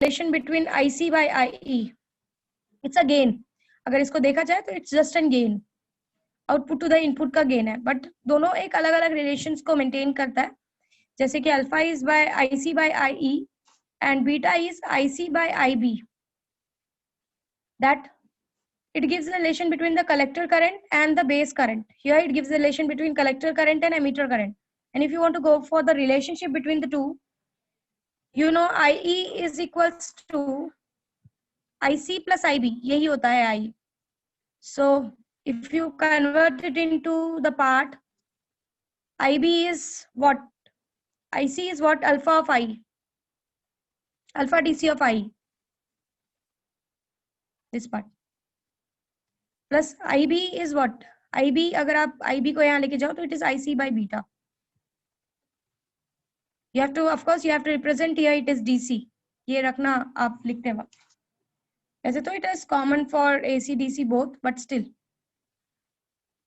relation between IC by IE. It's a gain. अगर इसको देखा जाए तो it's just an gain. Output to the input का गेन है, बट दोनों एक अलग अलग रिलेशंस को मेंटेन करता है. जैसे कि alpha is by IC by IE and beta is IC by IB. That it gives a relation between the collector current and the base current. Here it gives a relation between collector current and emitter current. And if you want to go for the relationship between the two, you know IE is equals to IC plus IB. यही होता है I. So if you convert it into the part, IB is what? IC is what? Alpha of I. Alpha DC of I. This part. Plus IB is what? IB, अगर आप IB को यहाँ लेके जाओ तो it is IC by beta. You have to, of course, you have to represent here it is DC. ये रखना आप लिखते वक्त. वैसे तो it is common for AC DC both, but still.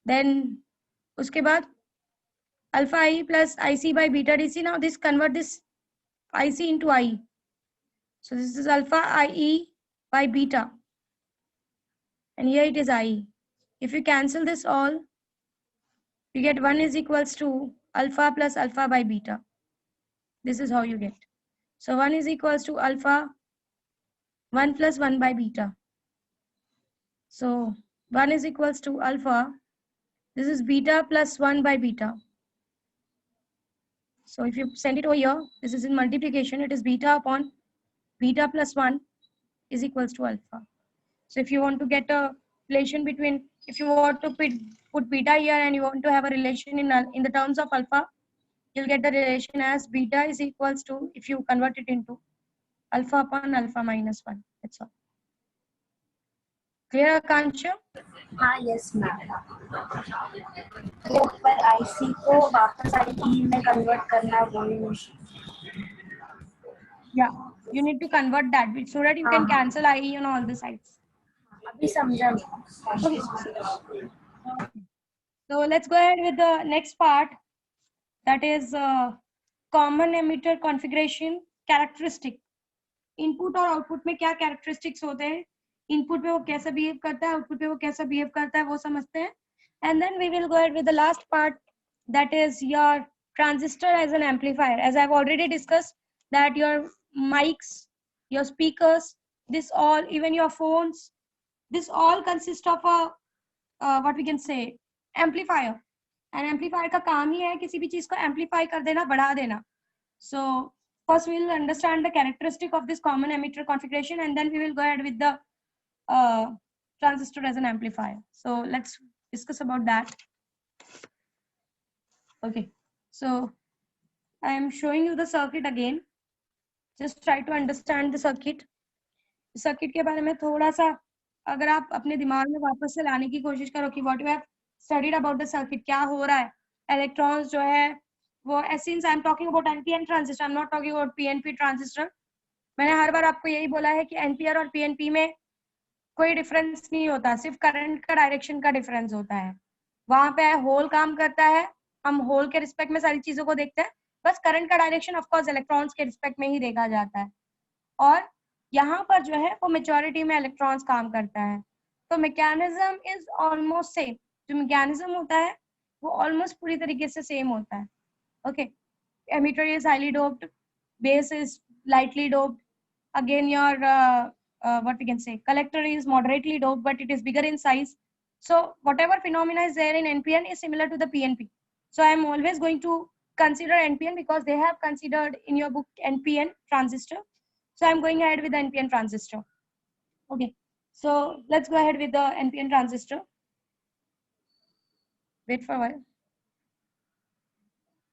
Then उसके बाद alpha I plus IC by beta DC. Now this convert this IC into I. So this is alpha IE by beta. And here it is I. If you cancel this all, you get 1 is equals to alpha plus alpha by beta. This is how you get. So 1 is equals to alpha 1 plus 1 by beta. So 1 is equals to alpha. This is beta plus 1 by beta. So if you send it over here, this is in multiplication. It is beta upon beta plus 1 is equals to alpha. So if you want to get a relation between, if you want to put beta here and you want to have a relation in the terms of alpha, you'll get the relation as beta is equals to, if you convert it into alpha upon alpha minus 1. That's all. Clear, Akansha? हाँ yes ma'am. तो पर IC को वापस IE में convert करना वो. Yeah, you need to convert that so that you can cancel IE on all the sides. अभी समझा. So let's go ahead with the next part, that is common emitter configuration characteristic. Input और output में क्या characteristics होते हैं, input पे वो कैसा बिहेव करता है, आउटपुट पे वो कैसा बिहेव करता है, वो समझते हैं. And then we will go ahead with the last part, that is your transistor as an amplifier. As I've already discussed that your mics, your speakers, this all, even your phones, this all consist of a what we can say amplifier. And amplifier का काम ही है किसी भी चीज को amplify कर देना, बढ़ा देना. So first we will understand the characteristic of this common emitter configuration, and then we will go ahead with the transistor as an amplifier. So let's discuss about that. Okay, so I am showing you the circuit again. Just try to understand the circuit. Circuit के बारे में थोड़ा सा अगर आप अपने दिमाग में वापस से लाने की कोशिश करो कि what you have studied about the circuit, क्या हो रहा है, electrons जो है वो, since I am talking about NPN transistor, I am not talking about PNP transistor. मैंने हर बार आपको यही बोला है कि NPN और PNP में कोई डिफरेंस नहीं होता, सिर्फ करंट का डायरेक्शन का डिफरेंस होता है. वहां पे होल काम करता है, हम होल के रिस्पेक्ट में सारी चीजों को देखते हैं, बस करंट का डायरेक्शन ऑफ कोर्स इलेक्ट्रॉन्स के रिस्पेक्ट में ही देखा जाता है. और यहाँ पर जो है वो मेजॉरिटी में इलेक्ट्रॉन्स काम करता है. तो मैकेनिज्म इज ऑलमोस्ट सेम. जो मैकेनिज्म होता है वो ऑलमोस्ट पूरी तरीके से सेम होता है. Okay, emitter is highly doped, base is lightly doped, again your what we can say collector is moderately doped but it is bigger in size. So whatever phenomena is there in NPN is similar to the PNP. So I am always going to consider NPN because they have considered in your book NPN transistor. So I am going ahead with the NPN transistor. Okay, so let's go ahead with the NPN transistor. Wait for a while.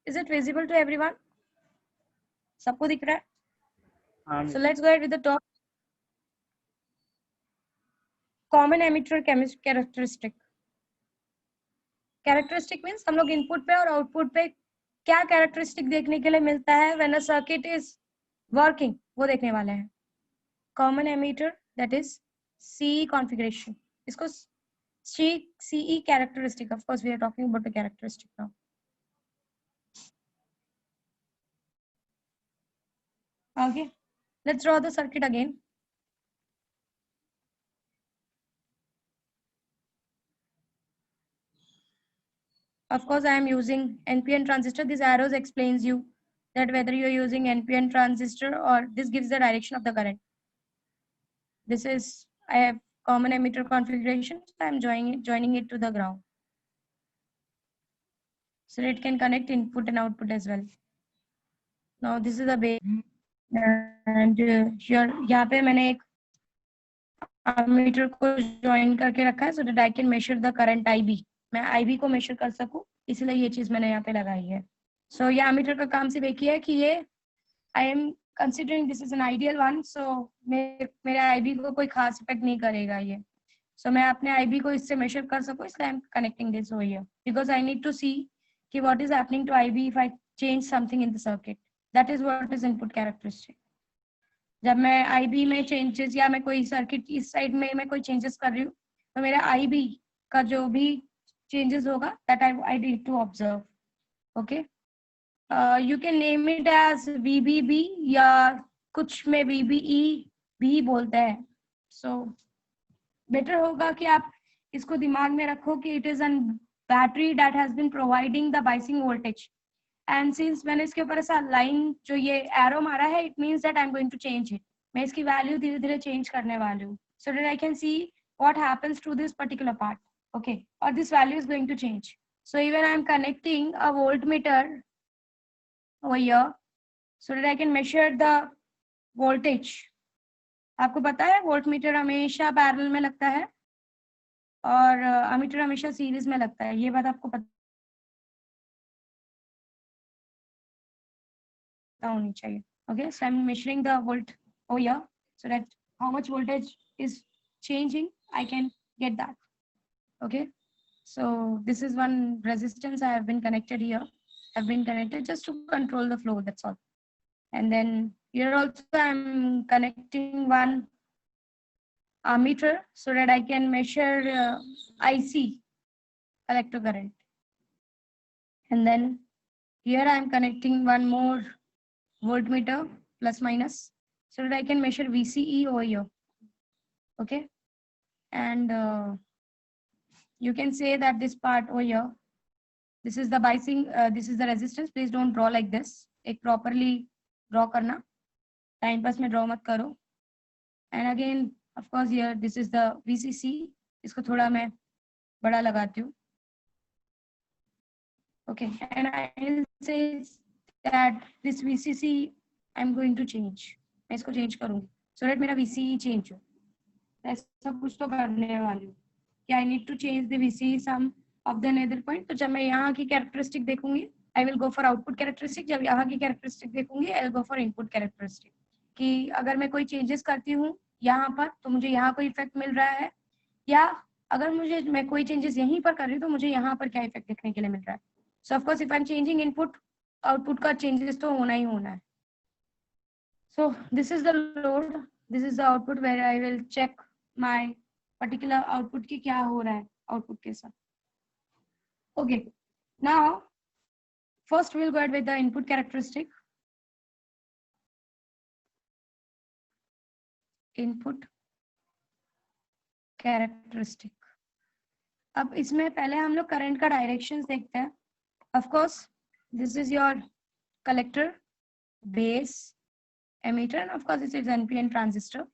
Is it visible to everyone? सबको दिख रहा है? So let's go ahead with the top. Common emitter characteristic. Characteristic means हम लोग input पे और output पे क्या कैरेक्टरिस्टिक देखने के लिए मिलता है when a circuit is working, वो देखने वाले हैं. Common emitter, that is CE configuration. इसको CE characteristic. Of course, we are talking about the characteristic now. Okay, Let's draw the circuit again. Of course, I am using NPN transistor. These arrows explains you that whether you are using NPN transistor or this gives the direction of the current. This is, I have common emitter configuration, so I am joining it to the ground. So it can connect input and output as well. Now this is the base, and here यहाँ पे मैंने एक ammeter को join करके रखा है so that I can measure the current IB. मैं IB को measure कर सकूं, इसलिए ये चीज मैंने यहाँ पे लगाई है. So ये ammeter का काम सिर्फ एक ही है कि ये I am considering this is an ideal one, so मेरे IB को कोई खास इफेक्ट नहीं करेगा ये. So मैं अपने IB को इससे measure कर सकूं, इसलिए I am connecting this over here because I need to see कि what is happening to IB if I change something in the circuit. That is what is input characteristic. जब मैं IB में changes या मैं कोई circuit इस side में मैं कोई changes कर रही हूँ, तो मेरा IB का जो भी changes होगा, that I need to observe. Okay. You can name it as VBB या कुछ में VBE भी बोलते हैं. So better होगा कि आप इसको दिमाग में रखो कि it is a battery that has been providing the biasing voltage. And since मैंने इसके ऊपर ऐसा line जो ये arrow मारा है, it means that I'm going to change it. मैं इसकी value धीरे धीरे change करने वाली हूँ, so that I can see what happens to this particular part. Okay, or this value is going to change. So even I'm connecting a voltmeter over here, so that I can measure the voltage. आपको पता है voltmeter हमेशा parallel में लगता है और ammeter हमेशा series में लगता है, ये बात आपको पता होनी चाहिए. Okay, so I'm measuring the volt over here so that how much voltage is changing, I can get that. Okay, so this is one resistance I have been connected here. I've been connected just to control the flow, that's all. And then here also I'm connecting one ammeter so that I can measure IC, collector current. And then here I'm connecting one more voltmeter, plus minus, so that I can measure VCE over here. Okay, and you can say that this part over here, this is the biasing, this is the resistance. Please don't draw like this. एक properly draw करना, time pass में draw मत करो. And again, of course, here this is the VCC. इसको थोड़ा मैं बड़ा लगाती हूँ. Okay, and I will say that this VCC I'm going to change. मैं इसको change करूँगी, so that मेरा VCE change हो. ऐसा कुछ तो करने वाली हूँ. I need to change the VCE sum of the nether point. तो जब मैं यहाँ की characteristic देखूंगी, I will go for output characteristic. जब यहाँ की characteristic देखूंगी, I will go for input characteristic. कि अगर मैं कोई changes करती हूँ यहाँ पर, तो मुझे यहाँ कोई effect मिल रहा है, या अगर मैं कोई changes यहीं पर कर रही हूँ, तो मुझे यहाँ पर क्या effect देखने के लिए मिल रहा है. So of course, if I'm changing input, output का changes तो होना ही होना है. So this is the load, this is the output where I will check my particular output की क्या हो रहा है output के साथ. Okay, now first we'll go ahead with the input characteristic. Input characteristic. अब इसमें पहले हम लोग करंट का डायरेक्शंस देखते हैं. Of course, this is your collector, base, emitter, and of course this is NPN transistor.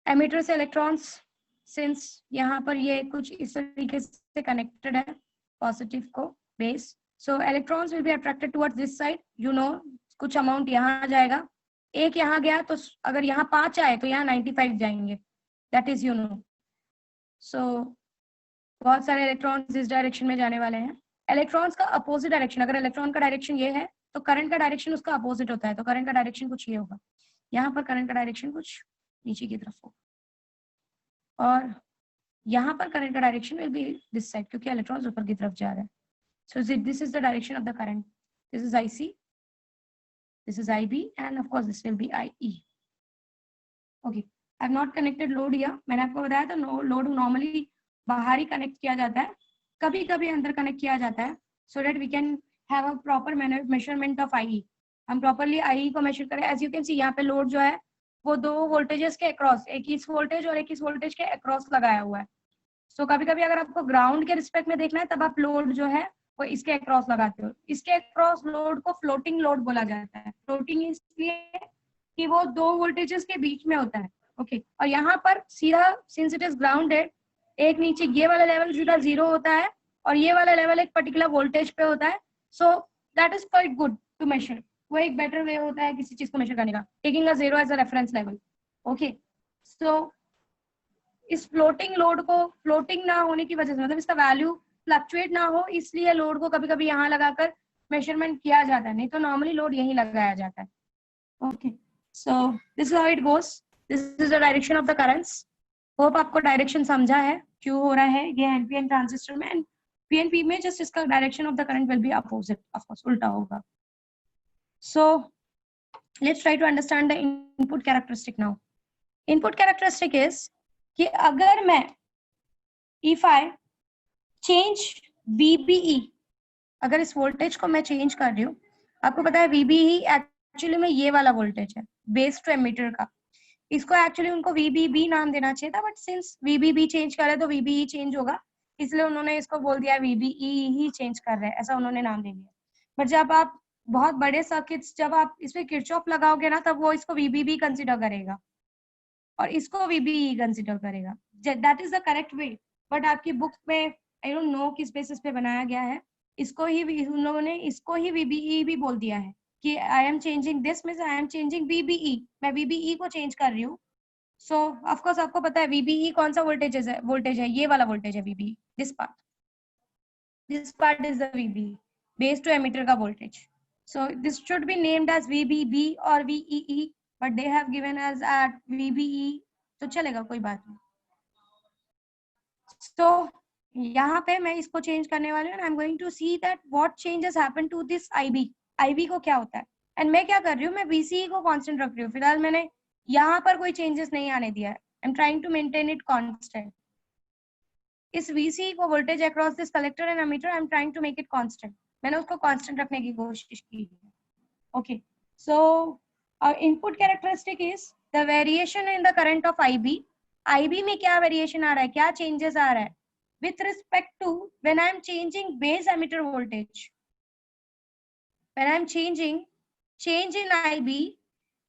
Emitter से electrons, since यहाँ पर ये कुछ इस तरीके से connected है, positive को base, so electrons will be attracted towards this side. You know, कुछ amount यहाँ जाएगा, एक यहाँ गया तो अगर यहाँ 5 आए तो यहाँ 95 जाएंगे. That is you know. So बहुत सारे electrons इस direction में जाने वाले हैं. Electrons का opposite direction, अगर electron का direction ये है तो current का direction उसका opposite होता है, तो current का direction कुछ ये होगा. यहाँ पर current का direction कुछ नीचे की तरफ होगा, और यहाँ पर current का direction will be this side क्योंकि electrons ऊपर की तरफ जा रहे हैं. So this is the direction of the current. This is IC, this is IB, and of course this will be IE. Okay, I have not connected load here. मैंने आपको बताया था load normally बाहर ही connect किया जाता है, कभी कभी अंदर connect किया जाता है, so that we can have a proper measurement of IE. हम प्रॉपरली आई को मेजर करें, एज यू कैन सी यहाँ पे लोड जो है वो 2 वोल्टेजेस के अक्रॉस, 21 वोल्टेज और 21 वोल्टेज के अक्रॉस लगाया हुआ है। सो कभी कभी अगर आपको ग्राउंड के रिस्पेक्ट में देखना है तब आप लोड जो है वो इसके अक्रॉस लगाते हो। इसके अक्रॉस लोड को फ्लोटिंग लोड बोला जाता है। फ्लोटिंग इसलिए कि वो 2 वोल्टेजेस के बीच में होता है। ओके, और यहाँ पर सीधा सिंस इट इज ग्राउंडेड, एक नीचे ये वाला लेवल सीधा 0 होता है और ये वाला लेवल एक पर्टिकुलर वोल्टेज पे होता है। So that is quite good to measure. वो एक बेटर वे होता है किसी चीज को मेजर करने का, taking a 0 as a reference level. Okay, so इस फ्लोटिंग लोड को, फ्लोटिंग ना होने की वजह से, मतलब इसका वैल्यू फ्लक्चुएट ना हो, इसलिए लोड को कभी कभी यहाँ लगाकर मेजरमेंट किया जाता है, नहीं तो नॉर्मली लोड यहीं लगाया जाता है। Okay, so this is how it goes, this is the direction of the currents. Hope आपको डायरेक्शन समझा है क्यों हो रहा है ये एनपीएन ट्रांजिस्टर में। एंड पीएनपी में जस्ट इसका direction of the current will be opposite, of course उल्टा होगा। So let's try to understand the input characteristic now. Input characteristic is कि अगर मैं इफ आई चेंज VBE, अगर इस वोल्टेज को मैं चेंज कर रही हूँ, आपको पता है VBE एक्चुअली में ये वाला वोल्टेज है बेस टू एमीटर का। इसको एक्चुअली उनको VBB नाम देना चाहिए था, बट सिंस VBB चेंज करे तो VBE चेंज होगा, इसलिए उन्होंने इसको बोल दिया VBE ही चेंज कर रहे हैं, ऐसा उन्होंने नाम दे दिया। बट जब आप बहुत बड़े सर्किट्स, जब आप इसमें किरचॉफ लगाओगे ना, तब वो इसको VBB कंसिडर करेगा और इसको VBE कंसिडर करेगा। That is the correct way. But आपकी बुक में आई डोंट नो किस बेसिस पे बनाया गया है, इसको ही उन लोगों ने इसको ही VBE भी बोल दिया है कि आई am changing this means I am changing VBE, मैं VBE को चेंज कर रही हूँ। सो ऑफ कोर्स आपको पता है VBE कौन सा वोल्टेज है, ये वाला वोल्टेज है VBE, this part is the VBE, base to emitter का voltage. So this should be named as VBB or VEE, but they have given us at VBE, तो चलेगा, कोई बात नहीं। So यहाँ पे मैं इसको चेंज करने वाली हूँ, I am going to see that what changes happen to this IB। IB को क्या होता है, एंड मैं क्या कर रही हूँ, मैं VCE को कांस्टेंट रख रही हूँ। फिलहाल मैंने यहाँ पर कोई चेंजेस नहीं आने दिया है, I am trying to maintain it constant. इस VCE को voltage across this collector and emitter I am trying to make it constant, मैंने उसको कांस्टेंट रखने की कोशिश की है। Okay, so our input characteristic is the variation in the current of IB. IB में क्या variation आ रहा है, क्या changes आ रहा है with respect to when I am changing base emitter voltage. When I am change in IB,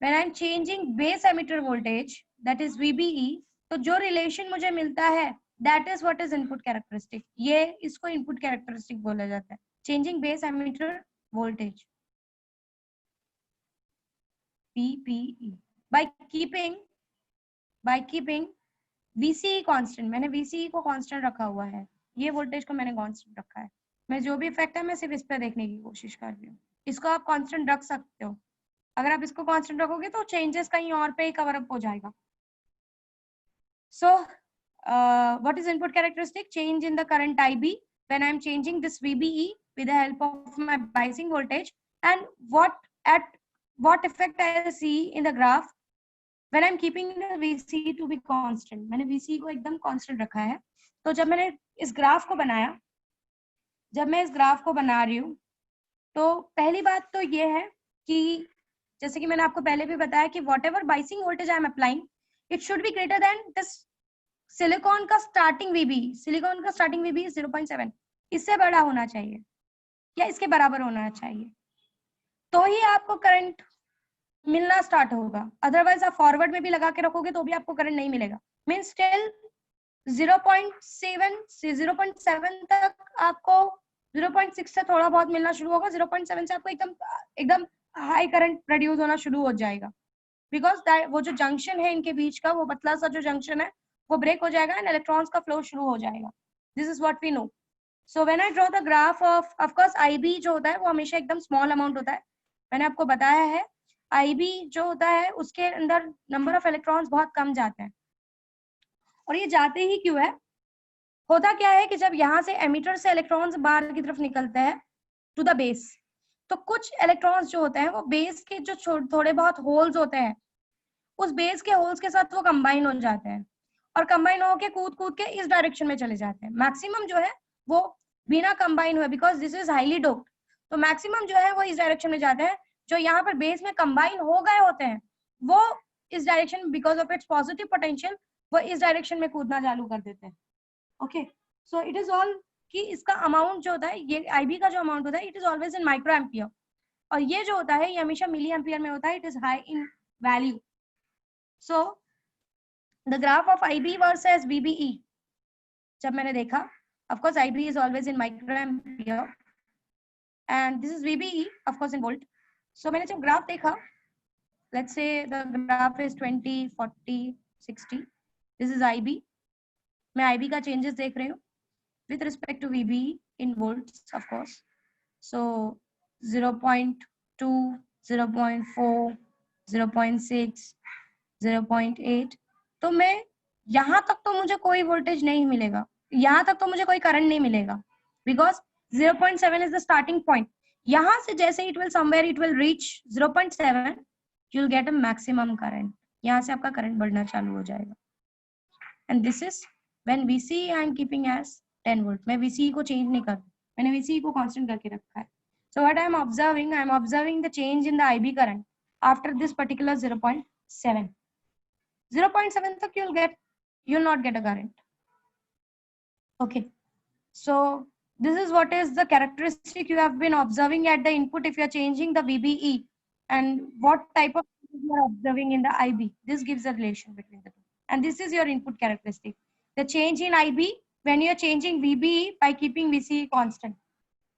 when I am changing base emitter voltage, that is VBE, तो जो relation मुझे मिलता है that is what is input characteristic. ये इसको input characteristic बोला जाता है, changing base emitter voltage. PPE by keeping VCE constant, मैंने VCE को कांस्टेंट रखा हुआ है, ये वोल्टेज को मैंने कांस्टेंट रखा है। मैं जो भी इफेक्ट है मैं सिर्फ इस पे देखने की कोशिश कर रही हूँ। इसको आप कांस्टेंट रख सकते हो, अगर आप इसको कांस्टेंट रखोगे तो चेंजेस कहीं और पे ही कवर अप हो जाएगा। So what is input characteristic, change in the current IB when I am changing this VBE with the help of my biasing voltage, and what effect I see in the graph when I'm keeping the VCE to be constant. मैंने VCE को एकदम constant रखा है। तो जब मैंने इस graph को बनाया, जब मैं इस ग्राफ को बना रही हूँ, तो पहली बात तो ये है कि जैसे कि मैंने आपको पहले भी बताया कि whatever biasing voltage I am applying, it should be greater than this silicon का स्टार्टिंग VBE। सिलिकॉन का स्टार्टिंग VBE 0.7, इससे बड़ा होना चाहिए या इसके बराबर होना चाहिए, तो ही आपको करंट मिलना स्टार्ट होगा। अदरवाइज आप फॉरवर्ड में भी लगा के रखोगे तो भी आपको करंट नहीं मिलेगा। मींस टिल 0.7 से 0.7 तक आपको 0.6 से थोड़ा बहुत मिलना शुरू होगा, 0.7 से आपको एकदम हाई करंट प्रोड्यूस होना शुरू हो जाएगा, बिकॉज वो जो जंक्शन है इनके बीच का, वो पतला सा जो जंक्शन है वो ब्रेक हो जाएगा एंड इलेक्ट्रॉन्स का फ्लो शुरू हो जाएगा। This is what we know. So when I draw the graph of course IB जो होता है वो हमेशा एकदम स्मॉल अमाउंट होता है, मैंने आपको बताया है। IB जो होता है उसके अंदर नंबर ऑफ इलेक्ट्रॉन्स बहुत कम जाते हैं, और ये जाते ही क्यों है, होता क्या है कि जब यहाँ से एमीटर से इलेक्ट्रॉन्स बाहर की तरफ निकलते हैं टू द बेस, तो कुछ इलेक्ट्रॉन्स जो होते हैं वो बेस के जो थोड़े बहुत होल्स होते हैं, उस बेस के होल्स के साथ वो कंबाइन हो जाते हैं और कंबाइन होके कूद के इस डायरेक्शन में चले जाते हैं। मैक्सिमम जो है वो बिना कंबाइन हुए, because this is highly doped, तो मैक्सिमम जो है वो इस डायरेक्शन में जाते हैं, जो यहाँ पर बेस में कंबाइन हो गए होते हैं वो इस direction because of its positive potential वो इस डायरेक्शन में कूदना चालू कर देते हैं. Okay, so it is all कि इसका अमाउंट जो होता है ये आईबी का जो अमाउंट होता है it is always in micro ampere, और ये जो होता है ये हमेशा मिली एम्पियर में होता है. It is high in value. So the graph of IB versus VBE जब मैंने देखा, of course IB is always in microampere and this is VBE of course in volt. So मैंने जब ग्राफ देखा, let's say the graph is 20, 40, 60, this is IB. मैं IB का changes देख रही हूँ with respect to VBE in volts of course. So 0.2, 0.4, 0.6, 0.8. तो मैं यहाँ तक तो मुझे कोई वोल्टेज नहीं मिलेगा, यहाँ तक तो मुझे कोई करंट नहीं मिलेगा because 0.7 is the starting point. यहाँ से जैसे it will somewhere it will reach 0.7 you will get a maximum current. यहाँ से आपका करंट बढ़ना चालू हो जाएगा. And this is when VCE I am keeping as 10 volt. मैं VCE को चेंज नहीं कर, मैंने VCE को कांस्टेंट करके रखा है. So what I am observing the change in the IB current after this particular 0.7. 0.7 तक you'll not get a current. Okay, so this is what is the characteristic you have been observing at the input if you are changing the VBE, and what type of you are observing in the IB. This gives a relation between the two, and this is your input characteristic. The change in IB when you are changing VBE by keeping VCE constant.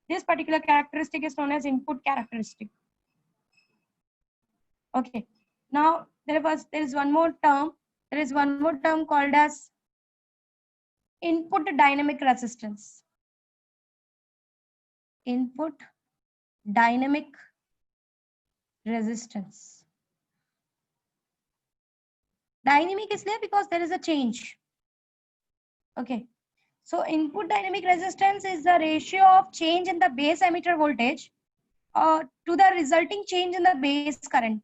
This particular characteristic is known as input characteristic. Okay, now there is one more term. There is one more term called as input dynamic resistance. Input dynamic resistance. Dynamic इसलिए because there is a change. Okay, so input dynamic resistance is the ratio of change in the base emitter voltage to the resulting change in the base current.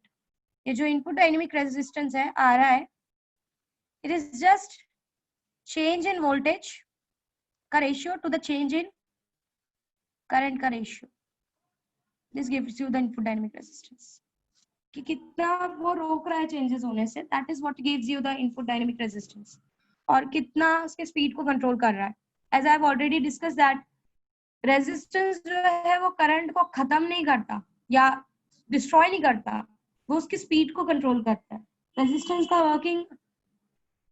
ये जो input dynamic resistance है आ रहा है, it is just change in voltage का ratio to the change in current का ratio. This gives you the input dynamic resistance. कि कितना वो रोक रहा है changes होने से, that is what gives you the input dynamic resistance. और कितना उसके speed को control कर रहा है. As I have already discussed that resistance जो है वो current को खत्म नहीं करता या destroy नहीं करता, वो उसकी speed को control करता है. Resistance का working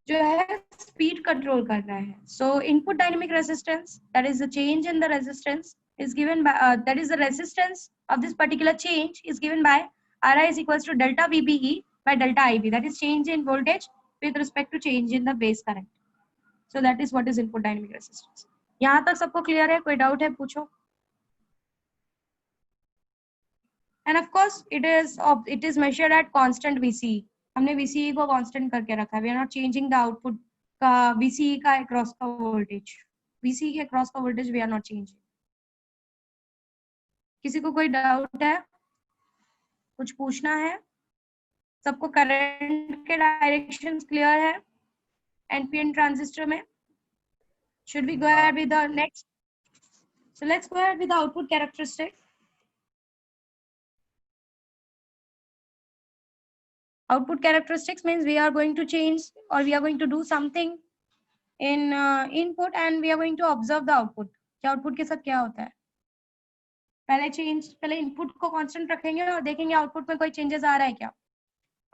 जो है speed control कर रहा है. So input dynamic resistance, that is the change in the resistance, is given by that is the resistance of this particular change is given by Ri is equals to delta VBE by delta IB. That is change in voltage with respect to change in the base current. So that is what is input dynamic resistance. यहाँ तक सबको clear है? कोई doubt है? पूछो. And of course it is measured at constant VCE. हमने VCE को constant करके रखा है. We are not changing the output का VCE का across का voltage. VCE के across का voltage we are not changing. किसी को कोई doubt है? कुछ पूछना है? सबको करंट के डायरेक्शंस क्लियर है NPN ट्रांजिस्टर में? Should we go ahead with the next? So let's go ahead with the output characteristic. Output characteristics means we are going to change or we are going to do something in input and we are going to observe the output. कि output के साथ क्या होता है? पहले input को constant रखेंगे और देखेंगे output में कोई changes आ रहा है क्या?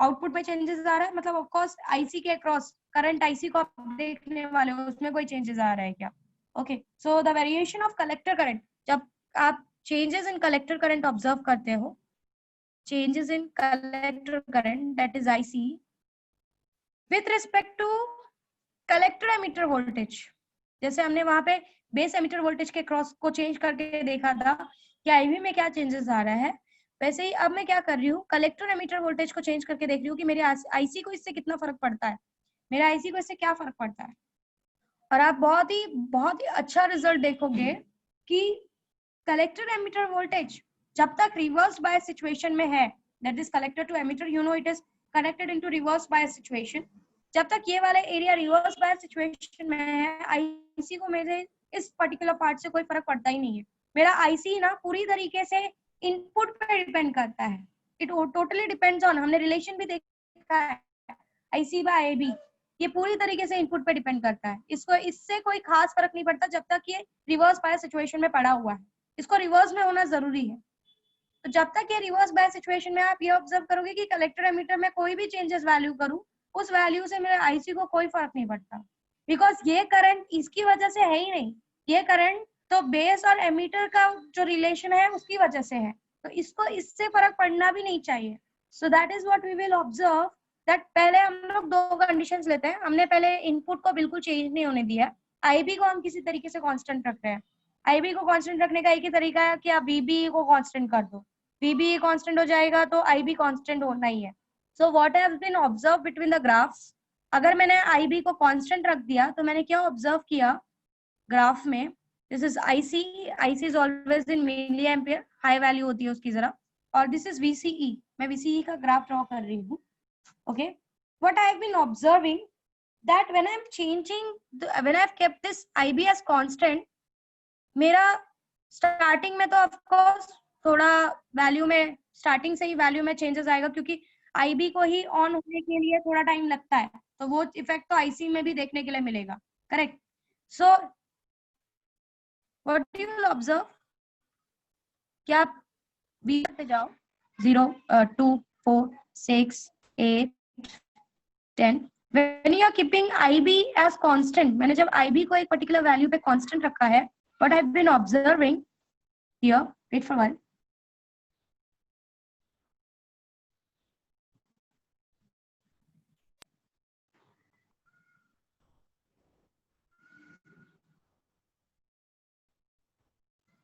आउटपुट में चेंजेस आ रहा है मतलब ऑफ कोर्स आईसी के अक्रॉस करंट आईसी को आप देखने वाले हो उसमें कोई चेंजेस आ रहा है क्या. Okay, so the variation of collector current, जब आप changes in collector current observe करते हो, changes in collector current that is IC with respect to collector emitter voltage. जैसे हमने वहां पे बेस एमिटर वोल्टेज के क्रॉस को चेंज करके देखा था कि आईवी में क्या चेंजेस आ रहा है, वैसे ही अब मैं क्या कर रही हूँ कलेक्टर एमिटर वोल्टेज को चेंज करके देख रही हूँ कि मेरे आईसी को इससे कितना फर्क पड़ता है, मेरा आईसी को इससे क्या फर्क पड़ता है. और आप बहुत ही अच्छा रिजल्ट देखोगे कि कलेक्टर एमिटर वोल्टेज जब तक रिवर्स बायस सिचुएशन में है, that is collector to emitter, you know it is connected into reverse bias situation. जब तक ये वाला एरिया रिवर्स बायस सिचुएशन में है, आईसी को मेरे इस पर्टिकुलर पार्ट से कोई फर्क पड़ता ही नहीं है. मेरा आईसी ना पूरी तरीके से इनपुट पे डिपेंड करता है. इट टोटली डिपेंड्स ऑन, हमने रिलेशन भी देखा है IC बाय AB, ये पूरी तरीके से इनपुट पे डिपेंड करता है। इसको इससे कोई खास फर्क नहीं पड़ता जब तक ये रिवर्स बायस सिचुएशन में पड़ा हुआ है, इसको रिवर्स में होना जरूरी है। तो जब तक ये रिवर्स बायस सिचुएशन में, आप ये ऑब्जर्व करोगे कि कलेक्टर एमिटर में कोई भी चेंजेस वैल्यू करूं, उस वैल्यू से मेरे IC को कोई फर्क नहीं पड़ता, बिकॉज ये करंट इसकी वजह से है ही नहीं, ये करंट तो बेस और एमीटर का जो रिलेशन है उसकी वजह से है, तो इसको इससे फर्क पड़ना भी नहीं चाहिए। So that is what we will observe, that पहले हम लोग दो कंडीशंस लेते हैं। हमने पहले इनपुट को बिल्कुल चेंज नहीं होने दिया, IB को हम किसी तरीके से कांस्टेंट रख रहे हैं। IB को कांस्टेंट रखने का एक ही तरीका है कि आप VB को कांस्टेंट कर दो, VB कांस्टेंट हो जाएगा तो IB कांस्टेंट होना ही है। So what has been observe between the graphs, अगर मैंने IB को कांस्टेंट रख दिया तो मैंने क्या ऑब्जर्व किया ग्राफ में, this is IC is always in milli ampere, high value होती है उसकी जरा, और दिस इज VCE, मैं VCE का ग्राफ ड्रॉ कर रही हूँ। Okay, what I have been observing that when I am changing, when I have kept this IB as constant, मेरा स्टार्टिंग में तो ऑफ कोर्स थोड़ा वैल्यू में, स्टार्टिंग से ही वैल्यू में चेंजेस आएगा, क्योंकि IB को ही ऑन होने के लिए थोड़ा टाइम लगता है, तो वो इफेक्ट तो IC में भी देखने के लिए मिलेगा, correct. So what you will observe, क्या आप B पे जाओ, 0 2 4 6 8 10, when you are keeping IB as constant, मैंने जब IB को एक पर्टिकुलर वैल्यू पे कांस्टेंट रखा है, what I've been observing here, wait for a while,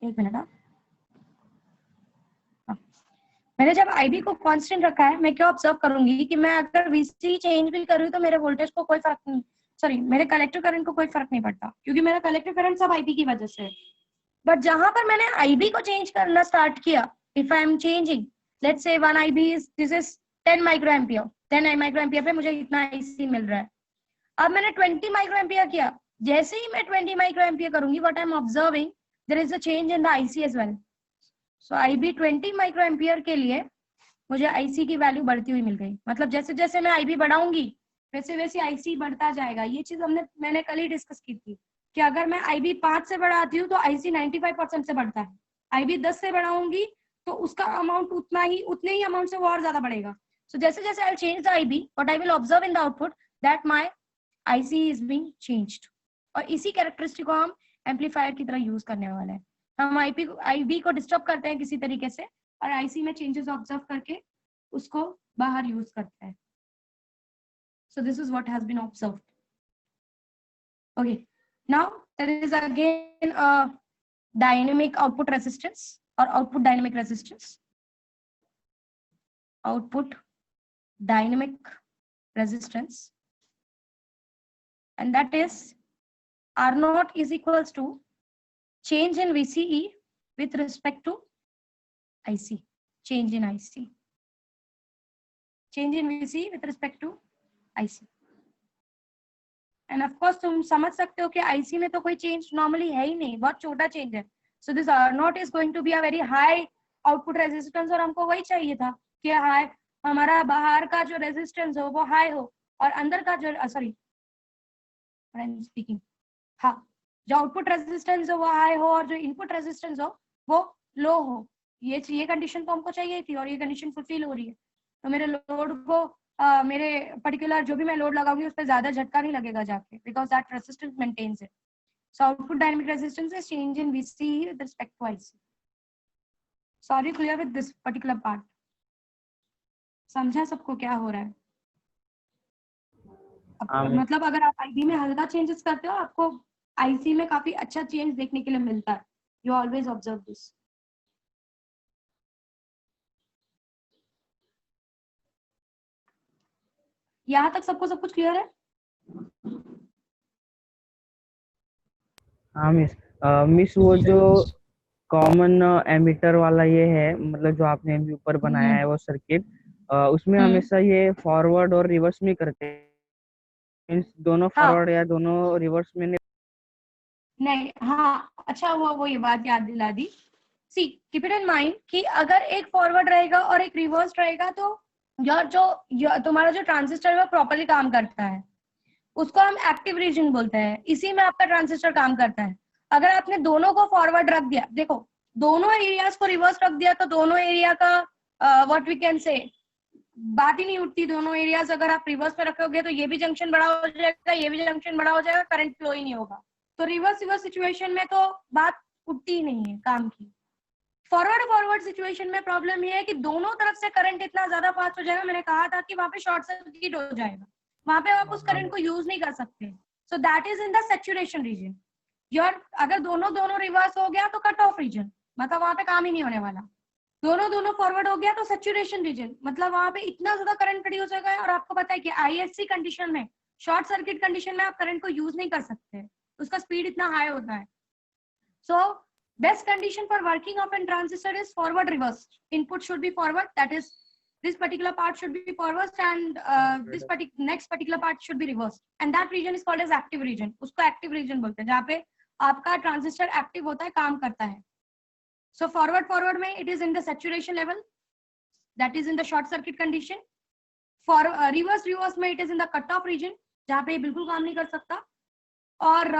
एक मिनट, मैंने जब IB को कांस्टेंट रखा है, मैं क्या ऑब्जर्व करूंगी कि मैं अगर VC चेंज भी करूँ तो मेरे वोल्टेज को कोई फर्क नहीं, सॉरी मेरे कलेक्टर करंट को कोई फर्क नहीं पड़ता, क्योंकि मेरा कलेक्टर करंट सब IB की वजह से है। बट जहां पर मैंने IB को चेंज करना स्टार्ट किया, if I am changing, let's say 1 IB is, this is 10 micro ampere, 10 micro ampere पे मुझे इतना IC मिल रहा है। अब मैंने 20 माइक्रो एम्पियर किया, जैसे ही मैं 20 माइक्रो एम्पियर करूंगी, what I am observing, there is a change in the IC as well. So IB 20 micro ampere के लिए मुझे IC की वैल्यू बढ़ती हुई मिल गई, मतलब जैसे जैसे मैं IB बढ़ाऊंगी वैसे वैसे IC बढ़ता जाएगा। ये चीज मैंने कल ही डिस्कस की थी कि अगर मैं IB 5 से बढ़ाती हूँ तो IC 95% से बढ़ता है, IB 10 से बढ़ाऊंगी तो उसका अमाउंट उतने ही अमाउंट से वो और ज्यादा बढ़ेगा। सो जैसे जैसे I change the IB, what I will observe in the output that my IC is being changed, और इसी कैरेक्टरिस्टिक को हम एम्पलीफायर की तरह यूज करने वाले हैं। हम IB को डिस्टर्ब करते हैं किसी तरीके से, और IC में चेंजेस ऑब्जर्व करके उसको बाहर यूज करते हैं। So this is what has been observed. Okay, now there is again a dynamic output resistance or output dynamic resistance. Output dynamic resistance, and that is R0 is equals to change in VCE with respect to IC. Change in IC. Change in VCE with respect to IC. End of course तुम समझ सकते हो कि IC में तो कोई change normally है ही नहीं, बहुत छोटा चेंज है। So this R0 is going to be a very high output resistance, और हमको वही चाहिए था कि हाई हमारा बाहर का जो रेजिस्टेंस हो वो हाई हो, और अंदर का जो सॉरी आई एम स्पीकिंग, हाँ, जो आउटपुट रेजिस्टेंस हो वो हाई हो और जो इनपुट रेजिस्टेंस हो वो लो हो। ये कंडीशन तो हमको चाहिए थी, और ये कंडीशन फुलफिल हो रही है। तो मेरे लोड को मेरे पर्टिकुलर जो भी मैं लोड लगाऊंगी उस पर ज्यादा झटका नहीं लगेगा जाके, because that resistance maintains it. So output dynamic resistance is change in VC with respect to IC। Sorry, clear with this particular part? समझा सबको क्या हो रहा है? मतलब अगर आप IB में हल्का चेंजेस करते हो, आपको IC में काफी अच्छा चेंज देखने के लिए मिलता है। You always observe this. यहाँ तक सबको सब कुछ क्लियर है? हाँ मिस वो जो कॉमन एमिटर वाला ये है, मतलब जो आपने अभी ऊपर बनाया है वो सर्किट, उसमें हमेशा ये फॉरवर्ड और रिवर्स में करते हैं, मींस दोनों फॉरवर्ड या दोनों रिवर्स में नहीं। हाँ, अच्छा हुआ वो ये बात याद दिला दी। सी कीप इट इन माइंड कि अगर एक फॉरवर्ड रहेगा और एक रिवर्स रहेगा तो तुम्हारा जो ट्रांजिस्टर है वो प्रॉपरली काम करता है, उसको हम एक्टिव रीजन बोलते हैं, इसी में आपका ट्रांजिस्टर काम करता है। अगर आपने दोनों को फॉरवर्ड रख दिया, देखो दोनों एरियाज को रिवर्स रख दिया तो दोनों एरिया का व्हाट वी कैन से बात ही नहीं उठती। दोनों एरियाज अगर आप रिवर्स में रखोगे तो ये भी जंक्शन बड़ा हो जाएगा, ये भी जंक्शन बड़ा हो जाएगा, करंट फ्लो ही नहीं होगा। तो रिवर्स रिवर्स सिचुएशन में तो बात उठती ही नहीं है काम की। फॉरवर्ड सिचुएशन में प्रॉब्लम ये है कि दोनों तरफ से करंट इतना ज्यादा फास्ट हो जाएगा, मैंने कहा था कि वहां पे शॉर्ट सर्किट हो जाएगा, वहां पे आप उस करंट को यूज नहीं कर सकते। सो that is in the saturation region. Your अगर दोनों रिवर्स हो गया तो कट ऑफ रीजन, मतलब वहां पे काम ही नहीं होने वाला। दोनों फॉरवर्ड हो गया तो सैचुरेशन रीजन, मतलब वहां पे इतना ज्यादा करंट प्रोड्यूस होगा। और आपको पता है कि आईएससी कंडीशन में, शॉर्ट सर्किट कंडीशन में आप करंट को यूज नहीं कर सकते, उसका स्पीड इतना हाई होता है। सो best condition for working of a transistor is forward reverse. Input should be forward, that is this particular part should be forward and next particular part should be reversed, and that region is called as active region. उसको active region बोलते हैं, जहाँ पे आपका transistor active होता है, काम करता है। So forward में it is in the saturation level, that is in the short circuit condition. For reverse में it is in the cut off region, जहाँ पे बिल्कुल काम नहीं कर सकता। और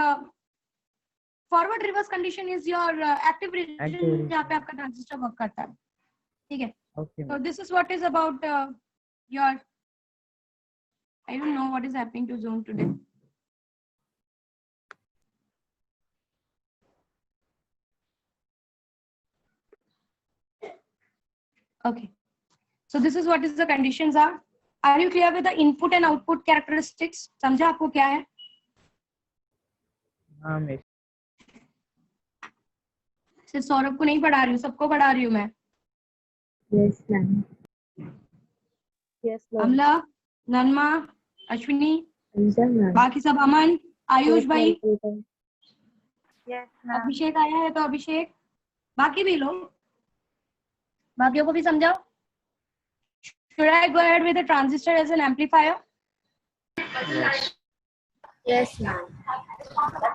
forward reverse condition is your active region, जहाँ पे आपका ट्रांजिस्टर वर्क करता है। ठीक है, so this is what is about your, I don't know what is happening to Zoom today. Okay, so this is what is the conditions are. Are you clear with the input and output characteristics? समझा आपको क्या है? हाँ miss. सिर्फ सौरभ को नहीं पढ़ा रही हूँ, सबको पढ़ा रही हूँ मैं। Yes, ma'am. Yes, ma'am. अमला, नन्मा, अश्विनी, Ma'am. बाकी सब, अमन, आयुष भाई, Yes, ma'am. अभिषेक आया है तो अभिषेक, बाकी भी लोग, बाकियों को भी समझाओ। Should I go ahead with the transistor as an amplifier? Yes, ma'am.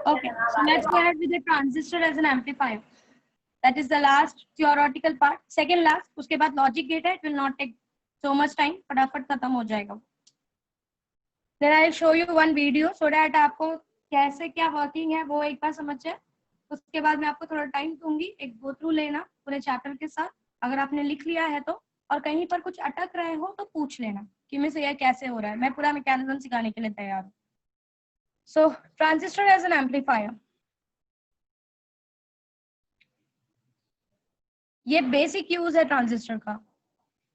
Okay, so let's go ahead with the transistor as an amplifier. That is the last theoretical part, second last. उसके बाद logic gate है, it will not take so much time, फटाफट खत्म हो जाएगा। Then I'll show you one video so that आपको कैसे क्या वर्किंग है वो एक बार समझ जाए। उसके बाद मैं आपको थोड़ा टाइम दूंगी, एक गो थ्रू लेना पूरे चैप्टर के साथ। अगर आपने लिख लिया है तो, और कहीं पर कुछ अटक रहे हो तो पूछ लेना कि मैं से यह कैसे हो रहा है, मैं पूरा मैकेनिज्म सिखाने के लिए तैयार हूँ। So transistor as an amplifier, ये बेसिक यूज है ट्रांजिस्टर का,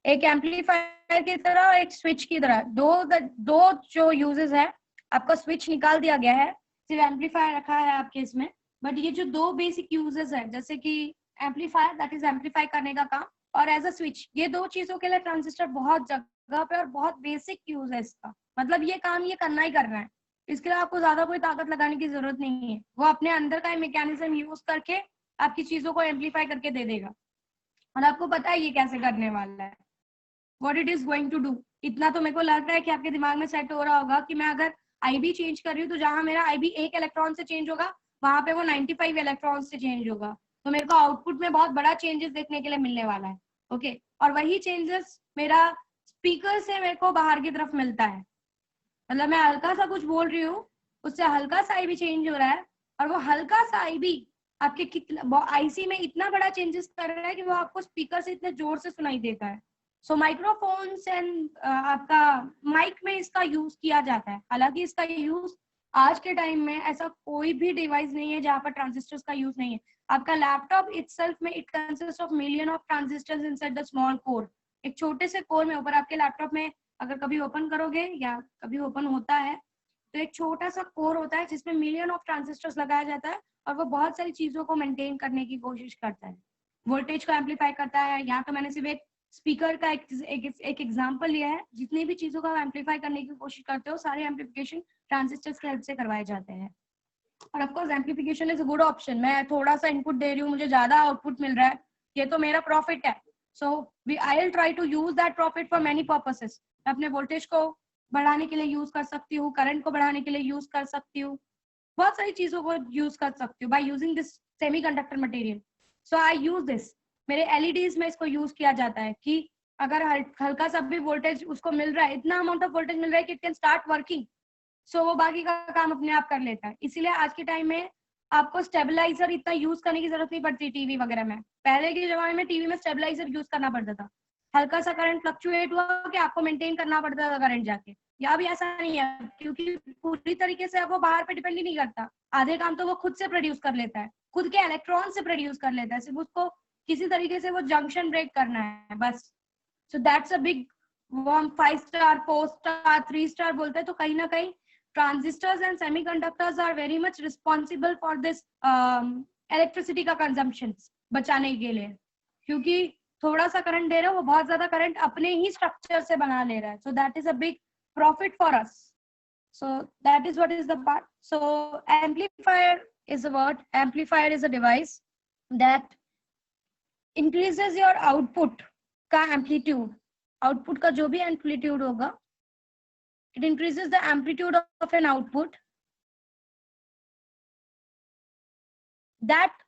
एक एम्पलीफायर की तरह और एक स्विच की तरह। दो जो यूजेस है, आपका स्विच निकाल दिया गया है, सिर्फ एम्पलीफायर रखा है आपके इसमें। बट ये जो दो बेसिक यूजेस है, जैसे कि एम्पलीफायर दैट इज एम्पलीफाई करने का काम, और एज अ स्विच, ये दो चीजों के लिए ट्रांजिस्टर बहुत जगह पे और बहुत बेसिक यूज है इसका। मतलब ये काम ये करना ही करना है, इसके लिए आपको ज्यादा कोई ताकत लगाने की जरूरत नहीं है, वो अपने अंदर का मैकेनिज्म यूज करके आपकी चीजों को एम्पलीफाई करके दे देगा। और आपको पता है ये कैसे करने वाला है, what it is going to do. इतना तो मेरे को लग रहा है कि आपके दिमाग में सेट हो रहा होगा कि मैं अगर आईबी चेंज कर रही हूँ तो जहां मेरा आईबी 1 इलेक्ट्रॉन से चेंज होगा, वहां पे वो 95 इलेक्ट्रॉन से चेंज होगा। तो मेरे को आउटपुट में बहुत बड़ा चेंजेस देखने के लिए मिलने वाला है। ओके, और वही चेंजेस मेरा स्पीकर से मेरे को बाहर की तरफ मिलता है। मतलब मैं हल्का सा कुछ बोल रही हूँ, उससे हल्का सा आईबी चेंज हो रहा है, और वो हल्का सा आईबी आपके आईसी में इतना बड़ा चेंजेस कर रहा है कि वो आपको स्पीकर से इतने जोर से सुनाई देता है। सो माइक्रोफोन्स एंड आपका माइक में इसका यूज किया जाता है। हालांकि इसका यूज आज के टाइम में ऐसा कोई भी डिवाइस नहीं है जहां पर ट्रांजिस्टर्स का यूज नहीं है। आपका लैपटॉप इटसेल्फ में it consist of million of transistors inside the small core. एक छोटे से कोर में ऊपर आपके लैपटॉप में अगर कभी ओपन करोगे या कभी ओपन होता है तो एक छोटा सा कोर होता है जिसमें मिलियन ऑफ ट्रांजिस्टर्स लगाया जाता है, और वो बहुत सारी चीजों को मेंटेन करने की कोशिश करता है, वोल्टेज को एम्पलीफाई करता है। यहाँ तो मैंने सिर्फ एक स्पीकर का एक एग्जांपल लिया है। जितनी भी चीजों का एम्पलीफाई करने की कोशिश करते हो, सारे एम्पलीफिकेशन ट्रांजिस्टर्स की हेल्प से करवाए जाते हैं। और of course amplification is a good option. मैं थोड़ा सा इनपुट दे रही हूँ, मुझे ज्यादा आउटपुट मिल रहा है, ये तो मेरा प्रॉफिट है। So I will try to use that profit for many purposes. मैं अपने वोल्टेज को बढ़ाने के लिए यूज कर सकती हूँ, करंट को बढ़ाने के लिए यूज कर सकती हूँ, बहुत सारी चीजों को यूज कर सकती हूँ by using this semiconductor material. So I use this, मेरे एलईडीज में इसको यूज किया जाता है कि अगर हल्का सा भी वोल्टेज उसको मिल रहा है, इतना अमाउंट ऑफ वोल्टेज मिल रहा है कि इट कैन स्टार्ट वर्किंग, सो वो बाकी का काम अपने आप कर लेता है। इसीलिए आज के टाइम में आपको स्टेबलाइजर इतना यूज करने की जरूरत नहीं पड़ती टीवी वगैरह में। पहले के जमाने में टीवी में स्टेबलाइजर यूज करना पड़ता था, हल्का सा करंट फ्लक्चुएट हुआ कि आपको मेंटेन करना पड़ता था करंट जाके। या भी ऐसा नहीं है, क्योंकि पूरी तरीके से अब वो बाहर पे डिपेंड ही नहीं करता, आधे काम तो वो खुद से प्रोड्यूस कर लेता है, खुद के इलेक्ट्रॉन से प्रोड्यूस कर लेता है, सिर्फ उसको किसी तरीके से वो जंक्शन ब्रेक करना है बस। सो दैट्स अ बिग, वो हम 5 स्टार 4 स्टार 3 स्टार बोलते हैं, तो कहीं ना कहीं transistors and semiconductors are very much responsible for this electricity का कंजम्पशन बचाने के लिए, क्योंकि थोड़ा सा करंट दे रहे हो, वो बहुत ज्यादा करंट अपने ही स्ट्रक्चर से बना ले रहा है। So that is a big profit for us. So that is what is the part. So amplifier is a word. Amplifier is a device that increases your output का amplitude. Output का जो भी amplitude होगा, it increases the amplitude of an output. That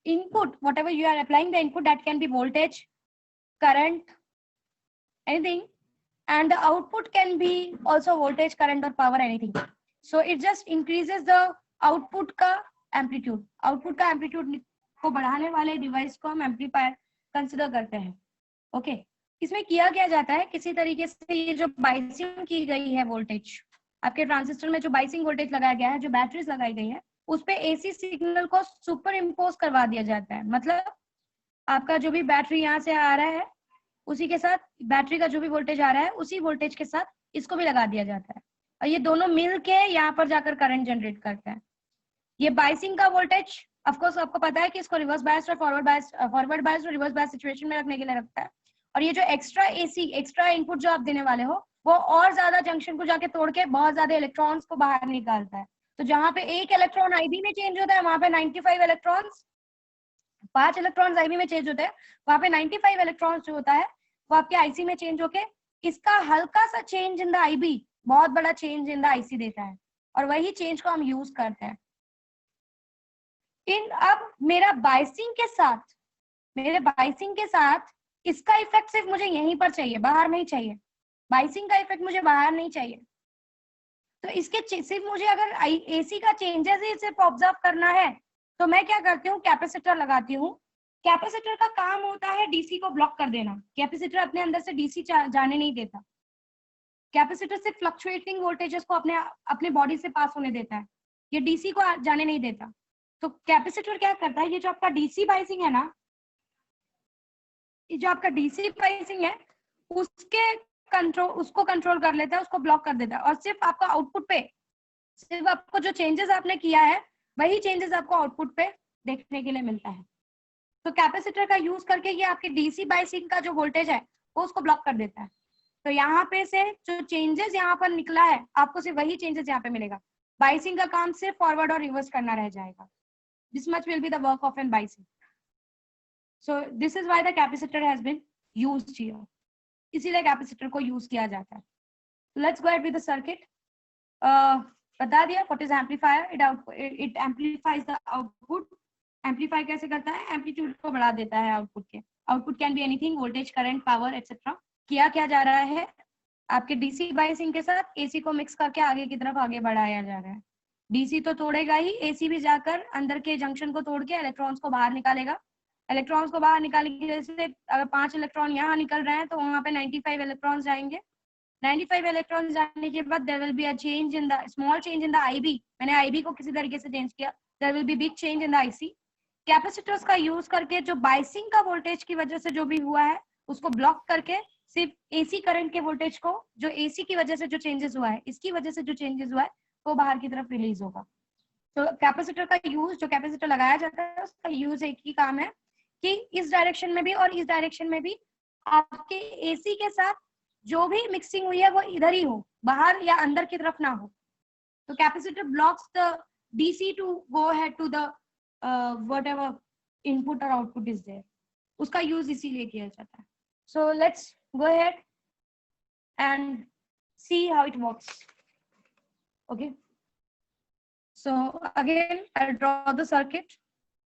input, whatever you are applying the input, that can be voltage, current, anything. And the output can be also voltage, current or power, anything. So it just increases the output का amplitude. Output का amplitude को बढ़ाने वाले device को हम amplifier consider करते हैं। Okay, इसमें किया क्या जाता है, किसी तरीके से ये जो बाइसिंग की गई है वोल्टेज, आपके ट्रांजिस्टर में जो बाइसिंग वोल्टेज लगाया गया है, जो बैटरीज लगाई गई है, उस पे एसी सिग्नल को सुपर इम्पोज करवा दिया जाता है। मतलब आपका जो भी बैटरी यहाँ से आ रहा है, उसी के साथ बैटरी का जो भी वोल्टेज आ रहा है, उसी वोल्टेज के साथ इसको भी लगा दिया जाता है, और ये दोनों मिल के यहाँ पर जाकर करंट जनरेट करते हैं। ये बाइसिंग का वोल्टेज ऑफ कोर्स आपको पता है कि इसको रिवर्स बायस्ड और फॉरवर्ड बायस्ड और रिवर्स बायस्ड सिचुएशन में रखने के लिए रखता है। और ये जो एक्स्ट्रा एसी, एक्स्ट्रा इनपुट जो आप देने वाले हो, वो और ज्यादा जंक्शन को जाके तोड़ के बहुत ज्यादा इलेक्ट्रॉन्स को बाहर निकालता है। तो जहाँ पे एक इलेक्ट्रॉन आईबी में चेंज होता है, वहां पे 95 इलेक्ट्रॉन्स, 5 इलेक्ट्रॉन्स आईबी में चेंज होते हैं, वहां पे 95 इलेक्ट्रॉन्स जो होता है वो आपके आईसी में चेंज होके इसका हल्का सा चेंज इन द आईबी बहुत बड़ा चेंज इन द आईसी देता है, और वही चेंज को हम यूज करते हैं। अब मेरे बाइसिंग के साथ इसका इफेक्ट सिर्फ मुझे यहीं पर चाहिए, बाहर नहीं चाहिए। बाइसिंग का इफेक्ट मुझे बाहर नहीं चाहिए, तो इसके सिर्फ मुझे अगर एसी का चेंजेस ही सिर्फ ऑब्जर्व करना है, तो मैं क्या करती हूँ, कैपेसिटर लगाती हूँ। कैपेसिटर का काम होता है डीसी को ब्लॉक कर देना। कैपेसिटर अपने अंदर से डीसी जाने नहीं देता। कैपेसिटर सिर्फ फ्लक्चुएटिंग वोल्टेजेस को अपने बॉडी से पास होने देता है, ये डीसी को जाने नहीं देता। तो कैपेसिटर क्या करता है, ये जो आपका डीसी बाइसिंग है ना, ये जो आपका डीसी बाइसिंग है, उसको कंट्रोल कर लेता है, उसको ब्लॉक कर देता है, और सिर्फ आपका आउटपुट पे, सिर्फ आपको जो चेंजेस आपने किया है, वही चेंजेस आपको आउटपुट पे देखने के लिए मिलता है। तो कैपेसिटर का यूज करके ये आपके डीसी बाइसिंग का जो वोल्टेज है, वो उसको ब्लॉक कर देता है। तो यहाँ पे से जो चेंजेस यहाँ पर निकला है, आपको सिर्फ वही चेंजेस यहाँ पे मिलेगा। बाइसिंग का काम सिर्फ फॉरवर्ड और रिवर्स करना रह जाएगा। This much will be the work of an biasing. So this is why the capacitor has been used here, इसीलिए कैपेसिटर को यूज किया जाता है। Let's go ahead with the circuit. बता दिया what is amplifier, it amplifies the output. Amplify कैसे करता है, एम्पलीट्यूड को बढ़ा देता है आउटपुट के। Output can be anything, voltage, current, power etcetera. किया क्या जा रहा है, आपके डीसी बाइसिंग के साथ एसी को मिक्स करके आगे की तरफ आगे बढ़ाया जा रहा है। डीसी तो तोड़ेगा ही, एसी भी जाकर अंदर के जंक्शन को तोड़ के इलेक्ट्रॉन्स को बाहर निकालेगा। इलेक्ट्रॉन्स को बाहर निकालने की वजह से अगर 5 इलेक्ट्रॉन यहाँ निकल रहे हैं, तो वहां पे 95 इलेक्ट्रॉन जाएंगे। 95 इलेक्ट्रॉन जाने के बाद there will be a change in the small change in the IB. मैंने आईबी को किसी तरीके से चेंज किया, there will be big change in the IC. Capacitors का यूज करके जो बाइसिंग का वोल्टेज की वजह से जो भी हुआ है, उसको ब्लॉक करके सिर्फ एसी करंट के वोल्टेज को, जो एसी की वजह से जो चेंजेस हुआ है, इसकी वजह से जो चेंजेस हुआ है, वो बाहर की तरफ रिलीज होगा। तो कैपेसिटर का यूज, जो कैपेसिटर लगाया जाता है, उसका यूज एक ही काम है कि इस डायरेक्शन में भी और इस डायरेक्शन में भी आपके एसी के साथ जो भी मिक्सिंग हुई है वो इधर ही हो, बाहर या अंदर की तरफ ना हो। तो capacitor blocks the DC to go head to the whatever input or output is there, उसका यूज इसीलिए किया जाता है। So let's go ahead and see how it works. Okay, so again I'll draw the circuit.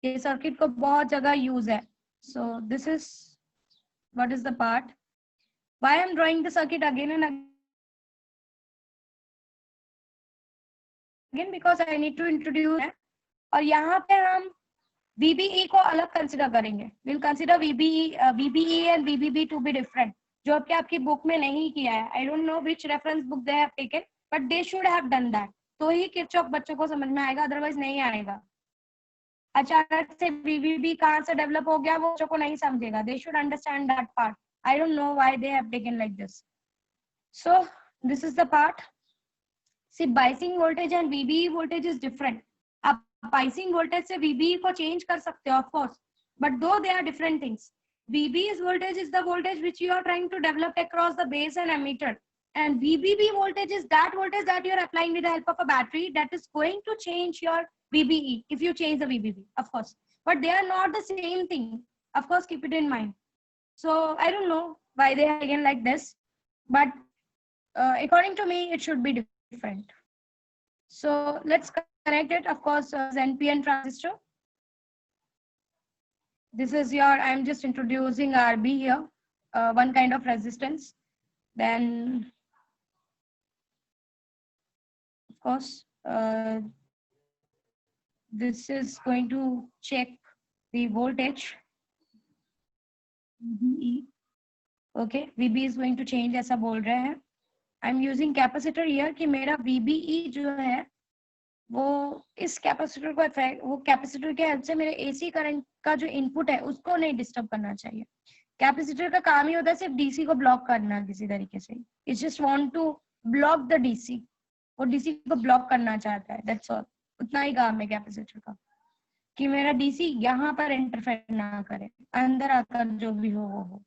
ये circuit को बहुत जगह use है. So this is what is the part. Why I'm drawing the circuit again and again, because I need to introduce. और यहाँ पे हम VBE को अलग कंसिडर करेंगे. We'll consider VBE and VBB to be different. जो आपकी बुक में नहीं किया है. I don't know which reference book they have taken, but they should have done that. तो ही किरचॉफ बच्चों को समझ में आएगा, अदरवाइज नहीं आएगा. अचानक से VBB कहाँ से डेवलप हो गया वो बच्चों को नहीं समझेगा. They should understand that part. I don't know why they have taken like this. So this is the part. See, biasing voltage and VBE voltage is different. आप biasing voltage से VBE को change कर सकते हो, of course, but though they are different things. VBE's voltage is the voltage which you are trying to develop across the base and emitter, and VBB voltage is that voltage that you are applying with the help of a battery that is going to change your VBE if you change the VBB, of course, but they are not the same thing. Of course, keep it in mind. So I don't know why they are again like this, but according to me, it should be different. So let's connect it. Of course, NPN transistor. This is your, I'm just introducing RB here, one kind of resistance. Then, of course, this is going to check the voltage. Okay, VB is going to change ऐसा बोल रहे हैं. I'm using capacitor here कि मेरा VBE जो है वो इस कैपेसिटर को इफेक्ट, वो कैपेसिटर के हेल्प से मेरे AC करंट का जो इनपुट है उसको नहीं डिस्टर्ब करना चाहिए. कैपेसिटर का काम ही होता है सिर्फ DC को ब्लॉक करना किसी तरीके से. It just want to block the DC. वो DC को ब्लॉक करना चाहता है. That's all. उतना ही काम है कैपेसिटर का कि मेरा DC यहाँ पर इंटरफेयर ना करे, अंदर आकर जो भी हो वो हो.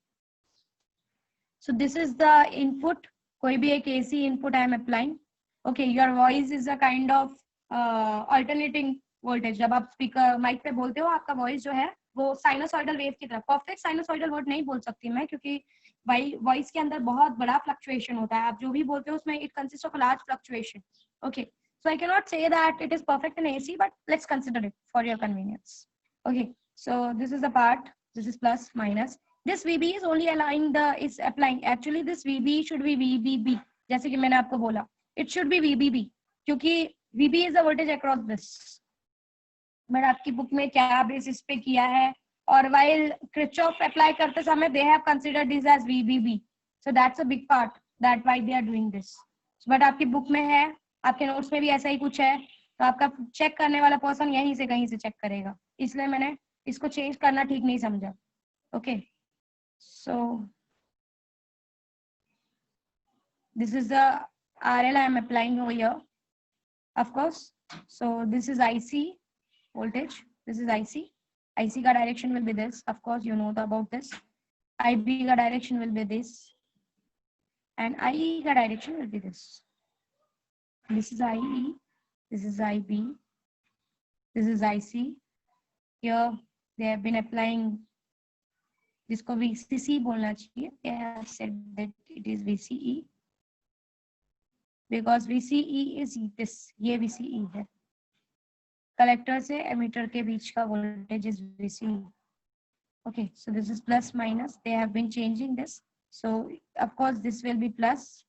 So this is the input. कोई भी एक AC input I am applying. Okay, your voice is a kind of alternating voltage. जब आप स्पीकर माइक पे बोलते हो आपका वॉइस जो है वो साइनोसॉइडल वेव की तरह, परफेक्ट साइनोसॉइडल वर्ड नहीं बोल सकती मैं क्योंकि वॉइस के अंदर बहुत बड़ा फ्लक्चुएशन होता है. आप जो भी बोलते हो उसमें it consist of a large fluctuation. Okay, so I cannot say that it is perfect in AC, but let's consider it for your convenience. Okay, so this is the part. This is plus minus. This VB is only allowing the, is applying. Actually, this VB should be VBB. जैसे कि मैंने आपको बोला, it should be VBB क्योंकि VB is the voltage across this. But आपकी book में क्या basis पे किया है, और while Kirchhoff apply करते समय they have considered this as VBB. So that's a big part that why they are doing this. But आपकी बुक में है, आपके नोट्स में भी ऐसा ही कुछ है, तो आपका चेक करने वाला पर्सन यहीं से कहीं से चेक करेगा, इसलिए मैंने इसको चेंज करना ठीक नहीं समझा. Okay, so this is the RL I am applying over here, of course. So this is IC voltage, this is IC. IC का direction will be this, of course you know about this. IB का direction will be this, and IE का direction will be this. This is IE, this is IB, this is IC. Here they have been applying, जिसको VCC बोलना चाहिए. They have said that it is VCE because VCE is this. ये VCE है. Collector से emitter के बीच का voltage is VCE. Okay, so this is plus minus. They have been changing this. So of course this will be plus.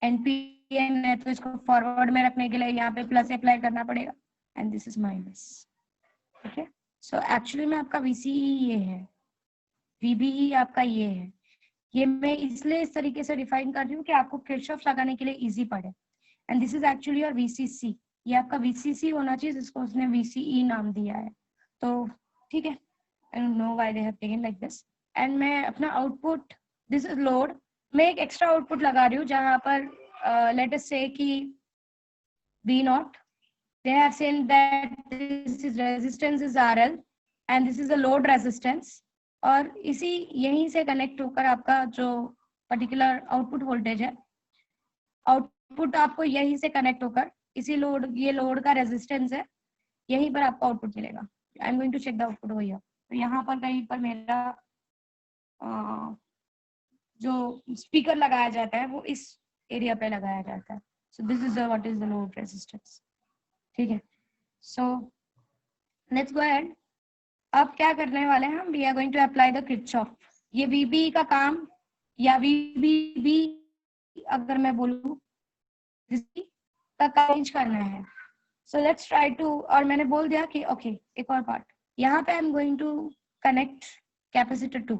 NPN है तो इसको forward में रखने के लिए यहाँ पे प्लस अप्लाई करना पड़ेगा. And this is minus. Okay, so actually में आपका VCE ये है, VBE आपका ये है. ये मैं इसलिए इस तरीके से डिफाइन कर रही हूँ कि आपको किरचॉफ लगाने के लिए इजी पड़े. And this is actually your VCC. ये आपका VCC होना चाहिए जिसको उसने VCE नाम दिया है. तो ठीक है, I don't know why they have taken like this. And मैं अपना आउटपुट, दिस इज लोड, मैं एक एक्स्ट्रा आउटपुट लगा रही हूँ जहाँ पर लेट अस से कि V0. They have said that this is resistance is RL and this is a load resistance. और इसी यहीं से कनेक्ट होकर आपका जो पर्टिकुलर आउटपुट वोल्टेज है, आउटपुट आपको यहीं से कनेक्ट होकर इसी लोड, ये लोड का रेजिस्टेंस है, यहीं पर आपको आउटपुट मिलेगा. I am going to check the output over here. तो यहाँ पर कहीं पर मेरा जो स्पीकर लगाया जाता है वो इस एरिया पे लगाया जाता है. So this is what is the load resistance. ठीक है, सो लेट्स गो अहेड. अब क्या करने वाले हैं हम, we are going to apply the Kirchhoff. ये वीबी का काम या वीबीबी अगर मैं बोलूं का चेंज करना है। सो लेट्स ट्राई टू, और मैंने बोल दिया कि ओके एक और पार्ट, यहाँ पे I am going to connect capacitor to.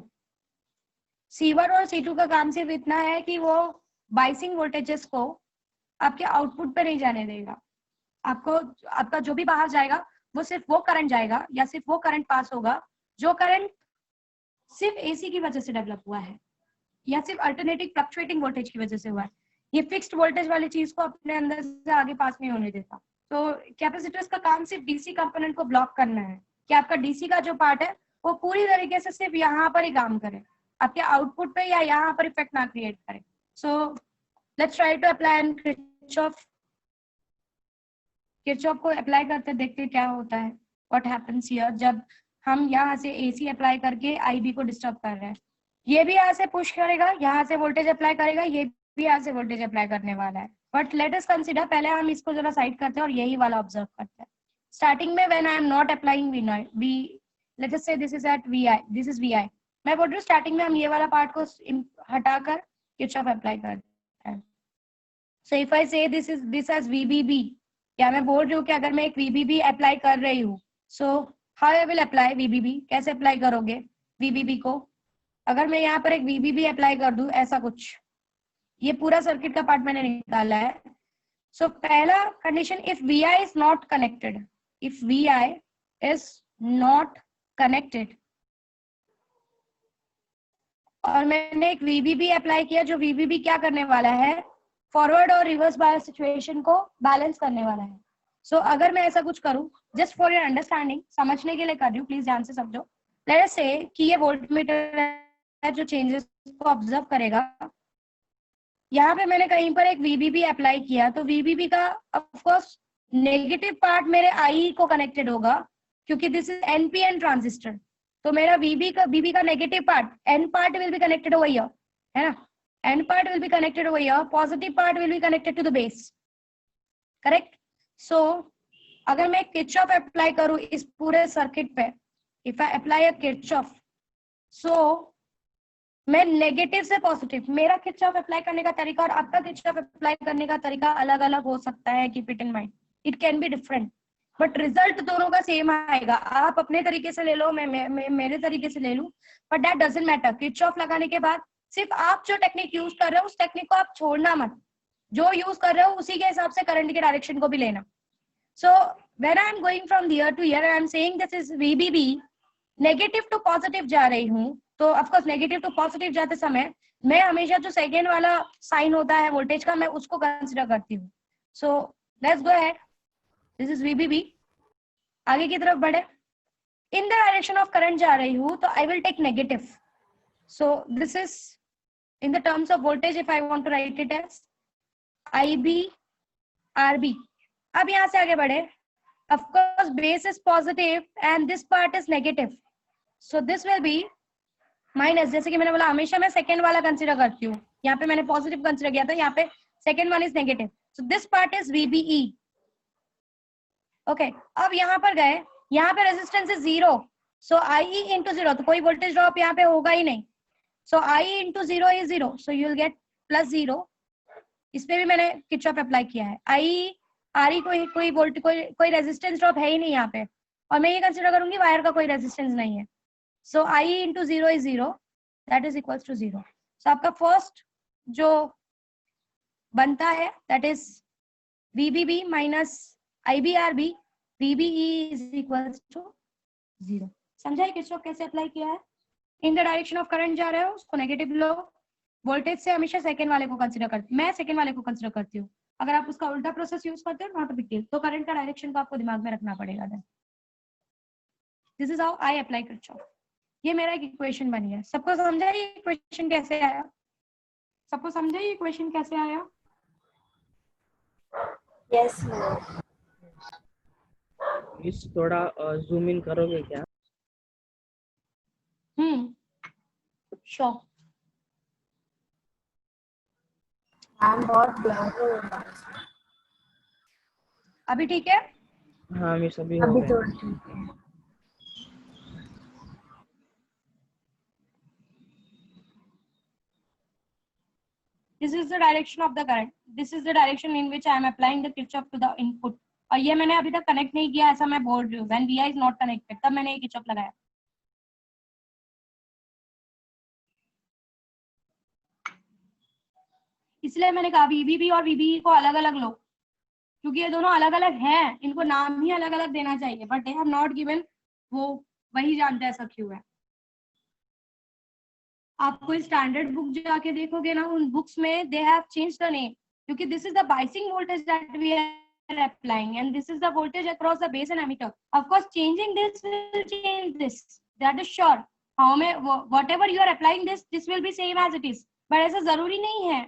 C1 और C2 का काम सिर्फ इतना है कि वो बाइसिंग वोल्टेजेस को आपके आउटपुट पे नहीं जाने देगा। आपको आपका जो भी बाहर जाएगा वो सिर्फ वो करंट जाएगा या सिर्फ वो करंट पास होगा जो करंट सिर्फ एसी की वजह से डेवलप हुआ है या सिर्फ अल्टरनेटिव फ्लक्चुएटिंग वोल्टेज की वजह से हुआ है। ये फिक्स्ड वोल्टेज वाली चीज को अपने अंदर से आगे पास नहीं होने देता। तो कैपेसिटर्स का काम सिर्फ डीसी कंपोनेंट को ब्लॉक करना है कि आपका डीसी का जो पार्ट है वो पूरी तरीके से सिर्फ यहाँ पर ही काम करे, आपके आउटपुट पे या यहाँ पर इफेक्ट ना क्रिएट करे। So let's try to apply and Kirchhoff को अप्लाई करते देखते क्या होता है, व्हाट हैपेंस हियर जब हम यहाँ से एसी अप्लाई करके आईबी को डिस्टर्ब कर रहे हैं। ये भी यहाँ से पुश करेगा, यहाँ से वोल्टेज अप्लाई करेगा, ये भी यहाँ से वोल्टेज अप्लाई करने वाला है। बट लेट अस कंसीडर, पहले हम इसको जरा साइड करते हैं और यही वाला ऑब्जर्व करते हैं। स्टार्टिंग में when I am not applying V, let us say this is at V I, this is V I. मैं बोल रही हूँ स्टार्टिंग में हम ये वाला पार्ट को हटाकर किरचॉफ अप्लाई करते हैं। सो इफ आई से दिस एज वीबीबी, या मैं बोल रही हूँ कि अगर मैं एक वीबीबी अप्लाई कर रही हूँ, so how I will apply वीबीबी, कैसे अप्लाई करोगे वीबीबी को। अगर मैं यहाँ पर एक वीबीबी अप्लाई कर दूं ऐसा कुछ, ये पूरा सर्किट का पार्ट मैंने निकाला है। सो पहला condition, if V I is not connected, if V I is not connected और मैंने एक वीबीबी अप्लाई किया, जो वीबीबी क्या करने वाला है, फॉरवर्ड और रिवर्स बायस सिचुएशन को बैलेंस करने वाला है। सो अगर मैं ऐसा कुछ करूं, जस्ट फॉर योर अंडरस्टैंडिंग, समझने के लिए कर रही हूँ, प्लीज ध्यान से समझो। लेट अस से कि ये वोल्टमीटर है जो चेंजेस को ऑब्जर्व करेगा। यहाँ पे मैंने कहीं पर एक वीबीबी अप्लाई किया, तो वीबीबी का ऑफ कोर्स नेगेटिव पार्ट मेरे आई को कनेक्टेड होगा क्योंकि दिस इज एनपीएन ट्रांजिस्टर। तो मेरा बीबी का negative part, N part will be connected over here, है ना, N part will be connected over here, positive part will be connected to the base, correct. So अगर मैं Kirchhoff apply करूं इस पूरे सर्किट पे, if I apply a Kirchhoff, so मैं negative से पॉजिटिव, मेरा किरचॉफ अप्लाई करने का तरीका और आपका किरचॉफ अप्लाई करने का तरीका अलग अलग हो सकता है, keep it in mind, it can be different, but result दोनों का सेम आएगा। आप अपने तरीके से ले लो, मैं मेरे तरीके से ले लूं, but that doesn't matter. Kirchhoff लगाने के बाद सिर्फ आप जो टेक्निक यूज कर रहे हो उस टेक्निक को आप छोड़ना मत, जो यूज कर रहे हो उसी के हिसाब से करंट के डायरेक्शन को भी लेना। So when I am going from here to here, I am saying this is VBB, negative to positive जा रही हूँ, तो ऑफकोर्स नेगेटिव टू पॉजिटिव जाते समय मैं हमेशा जो सेकेंड वाला साइन होता है वोल्टेज का, मैं उसको कंसिडर करती हूँ। So let's go ahead, this is VBB, आगे की तरफ बढ़े, in the direction of current जा रही हूँ तो I will take negative. So this is in the terms of voltage, if I want to write it as IB RB। अब यहाँ से आगे बढ़े, of course base is positive and this part is negative, so this will be minus। जैसे कि मैंने बोला हमेशा मैं सेकेंड वाला कंसिडर करती हूँ, यहाँ पे मैंने पॉजिटिव कंसिडर किया था, यहाँ पे second one is negative, so this part is VBE। Okay, अब यहाँ पर गए, यहाँ पे resistance is 0, so IE into 0, तो कोई वोल्टेज ड्रॉप यहाँ पे होगा ही नहीं, सो IE into 0 is 0, so you will gate +0। इस पे भी मैंने किरचॉफ अप्लाई किया है, IE RE कोई रेजिस्टेंस ड्रॉप है ही नहीं यहाँ पे, और मैं ये कंसिडर करूंगी वायर का कोई रेजिस्टेंस नहीं है, so IE into 0 is 0, that is equals to 0। So आपका फर्स्ट जो बनता है that is VBB minus IBRB, VBE is equals to 0। समझा है किरचॉफ कैसे अप्लाई किया है। In the direction of current जा रहे हो उसको नेगेटिव लो, वोल्टेज से हमेशा सेकेंड वाले को कंसिडर करती, मैं सेकेंड वाले को कंसिडर करती हूँ। अगर आप उसका उल्टा प्रोसेस यूज करते हो, नॉट अ बिग डील, तो करंट का डायरेक्शन को आपको दिमाग में रखना पड़ेगा। This is how I apply Kirchhoff. ये मेरा एक इक्वेशन बनी है। सबको समझा ये इक्वेशन कैसे आया? सबको समझा ये इक्वेशन कैसे आया? Yes ma'am. इस थोड़ा जूम इन करोगे क्या? श्योर। मैम बहुत ब्लर हो रहा है। अभी ठीक है? हाँ मिस, अभी हो अभी गया। तो ठीक है। this is the direction of the current, this is the direction in which I am applying the Kirchhoff to the input. और ये मैंने अभी तक कनेक्ट नहीं किया, ऐसा मैं बोल रही हूँ, when Vi is not connected, तब मैंने ये Kirchhoff लगाया. इसलिए मैंने कहा VBB और VBE को अलग अलग लो, क्योंकि ये दोनों अलग अलग हैं, इनको नाम ही अलग अलग देना चाहिए, but they have not given, वो वही जानते हैं ऐसा क्यों है. आप कोई स्टैंडर्ड बुक जाके देखोगे ना, उन बुक्स में they have changed the name, क्योंकि this is the biasing voltage that we are applying and this is the voltage across the base and emitter. Of course changing this will change this, that is sure. How में whatever you are applying this will be same as it is, but ऐसा जरूरी नहीं है.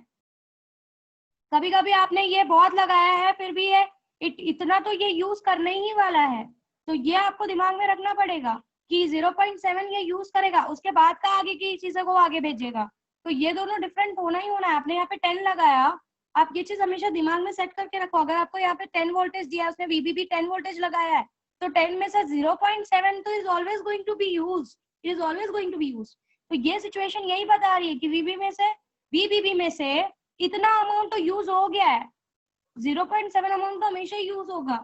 कभी कभी आपने ये बहुत लगाया है, फिर भी ये इतना तो ये यूज करने ही वाला है, तो ये आपको दिमाग में रखना पड़ेगा कि 0.7 ये यूज करेगा, उसके बाद का आगे की चीजों को आगे भेजेगा. तो ये दोनों डिफरेंट होना ही होना है. आपने यहाँ पे 10 लगाया, आप ये चीज हमेशा दिमाग में सेट करके रखो. अगर आपको यहाँ पे 10 वोल्टेज दिया है, उसने VBB 10 वोल्टेज लगाया है, तो 10 में से 0.7 तो is always going to be use, it is always going to be use. तो ये सिचुएशन यही बता रही है कि VBB में से इतना अमाउंट तो यूज हो गया है, 0.7 अमाउंट तो हमेशा यूज होगा.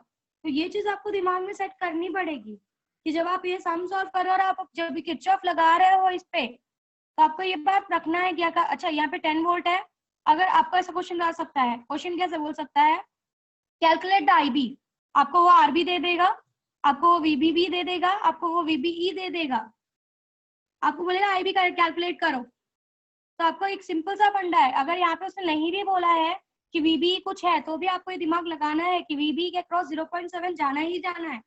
तो ये चीज आपको दिमाग में सेट करनी पड़ेगी कि जब आप ये सम सॉल्व कर रहे हो और आप जब भी किरचॉफ लगा रहे हो इस पे, तो आपको ये बात रखना है कि अच्छा यहाँ पे 10 वोल्ट है. अगर आपको ऐसा क्वेश्चन आ सकता है, क्वेश्चन कैसे बोल सकता है, कैलकुलेट द IB, आपको वो RB दे देगा, आपको वो VBB दे देगा, आपको वो VBE दे देगा, आपको बोलेगा IB कैलकुलेट करो. तो आपको एक सिंपल सा फंडा है. अगर यहाँ पे उसने नहीं भी बोला है कि VBE कुछ है, तो भी आपको ये दिमाग लगाना है कि VBE के क्रॉस 0.7 जाना ही जाना है.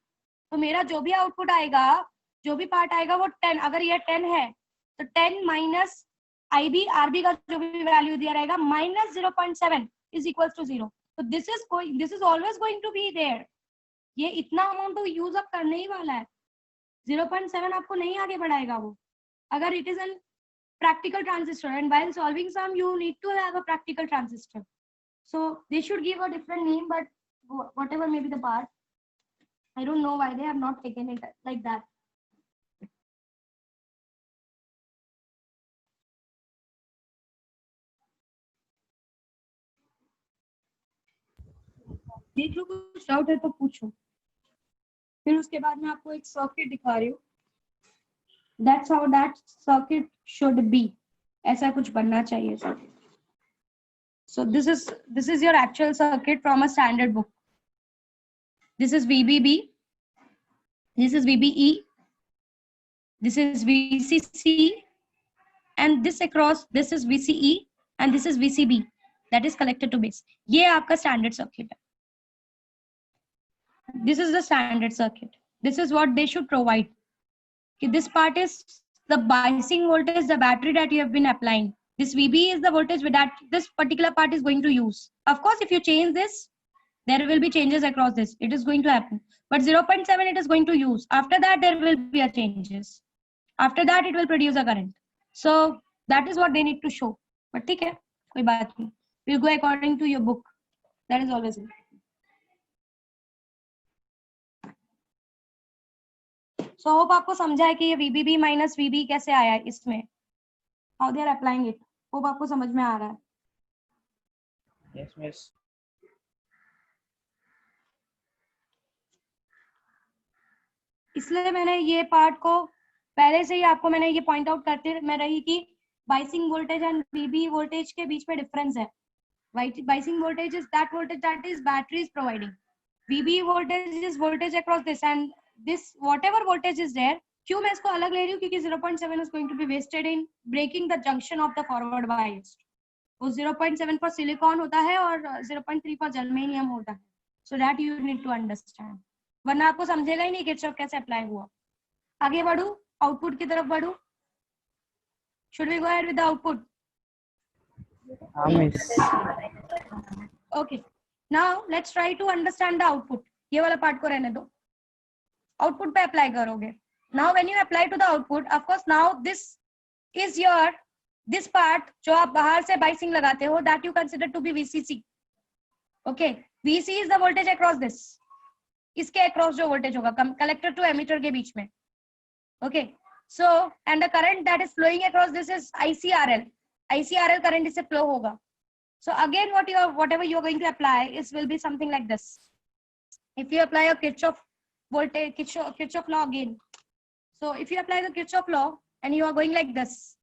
तो मेरा जो भी आउटपुट आएगा, जो भी पार्ट आएगा वो 10, अगर ये 10 है तो 10 माइनस IB RB का जो भी वैल्यू दिया रहेगा माइनस 0.7 इज इक्वल टू 0. तो this is always going to be there. ये इतना अमाउंट तो यूज अप करने ही वाला है. 0.7 आपको नहीं आगे बढ़ाएगा वो. अगर it is an practical transistor and while solving sum you need to have a practical transistor, so they should give a different name, but whatever may be the part, I don't know why they have not taken it like that. देख लो, कुछ doubt है तो पूछो. फिर उसके बाद मैं आपको एक सर्किट दिखा रही हूँ. That's how that circuit should be. ऐसा कुछ बनना चाहिए circuit. So this is your actual circuit from a standard book. This is VBB. This is VBE. This is VCC. And this across, this is VCE. And this is VCB. That is connected to base. ये आपका standard circuit है. This is the standard circuit. This is what they should provide. This part is the biasing voltage, the battery that you have been applying. This VB is the voltage that this particular part is going to use. Of course, if you change this, there will be changes across this. It is going to happen. But 0.7 it is going to use. After that, there will be a changes. After that, it will produce a current. So that is what they need to show. But ठीक है, कोई बात नहीं. We'll go according to your book. That is always good. So hope आपको समझा है कि ये VBB माइनस VB कैसे आया है इसमें. How they are applying it. Hope आपको समझ में आ रहा है. Yes, miss. इसलिए मैंने ये पार्ट को पहले से ही आपको मैंने ये पॉइंट आउट करते मैं रही कि biasing voltage and VB voltage के बीच में डिफरेंस है. Biasing voltage is that voltage that is battery is providing. VB voltage is voltage across this and this whatever voltage is there. क्यों मैं इसको अलग ले रही हूँ, क्योंकि 0.7 is going to be wasted in breaking the junction of the forward bias. वो 0.7 for silicon होता है और 0.3 for germanium होता है. So that you need to understand. वरना आपको समझेगा ही नहीं किरचॉफ कैसे अप्लाई हुआ. आगे बढ़ू, आउटपुट की तरफ बढ़ू. Should we go ahead with the output? Miss. Okay. Now let's try to understand the output. ये वाला पार्ट को रहने दो. Output पे अप्लाई करोगे. Now when you apply to the output, of course now this is your this part जो आप बाहर से biasing लगाते हो, that you consider to be VCC. Okay, VC is the voltage across this. इसके across जो voltage होगा collector to emitter के बीच में. Okay, so and the current that is flowing across this is ICRL. ICRL current इससे flow होगा. So again, whatever you're going to apply is will be something like this. If you apply a Kirchhoff voltage, Kirchhoff law again. So if you apply the Kirchhoff law and you are going like this,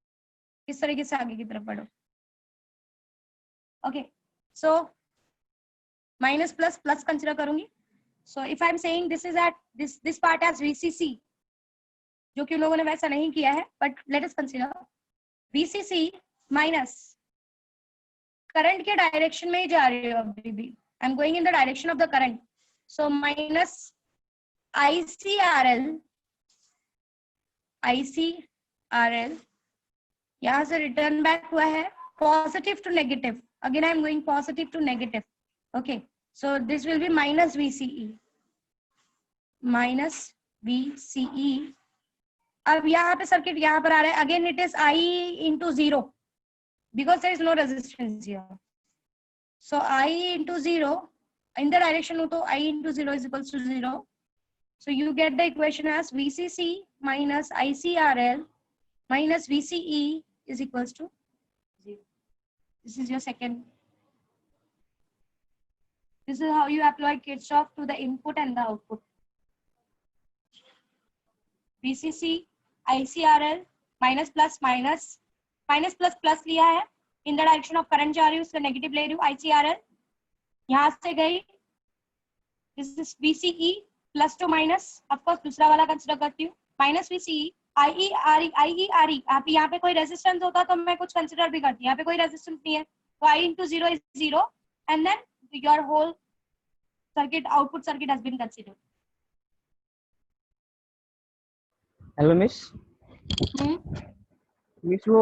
इस तरीके से आगे की तरफ बढ़ो. Okay. So minus plus plus consider करूंगी. So if I'm saying this is at this part as VCC, जो कि लोगों ने वैसा नहीं किया है, but let us consider VCC minus current के डायरेक्शन में ही जा रही हो अभी भी. I am going in the direction of the current. So minus ICRL यहां से रिटर्न बैक हुआ है positive to negative. Again I am going positive to negative. Okay, so this will be minus VCE. अब यहाँ पे circuit यहाँ पर आ रहा है. Again it is I into 0 because there is no resistance here. So I into 0 in the direction of I into 0 is equals to 0. So you get the equation as VCC minus ICRL minus VCE is equals to 0. This is your second. This is how you apply Kirchhoff to the input and the output. VCC ICRL minus plus plus लिया है. In the direction of current जा रही हूँ, उसका negative ले रही हूँ. ICRL यहाँ से गई. This is VCE plus two minus. Of course दूसरा वाला कंसिडर करती हूँ. Minus VCE IERE. आप यहाँ पे कोई रेजिस्टेंस होता तो मैं कुछ कंसिडर भी करती. यहाँ पे कोई रेजिस्टेंस नहीं है, तो I into 0 is 0 and then your whole circuit output circuit has been considered. Hello miss. Miss वो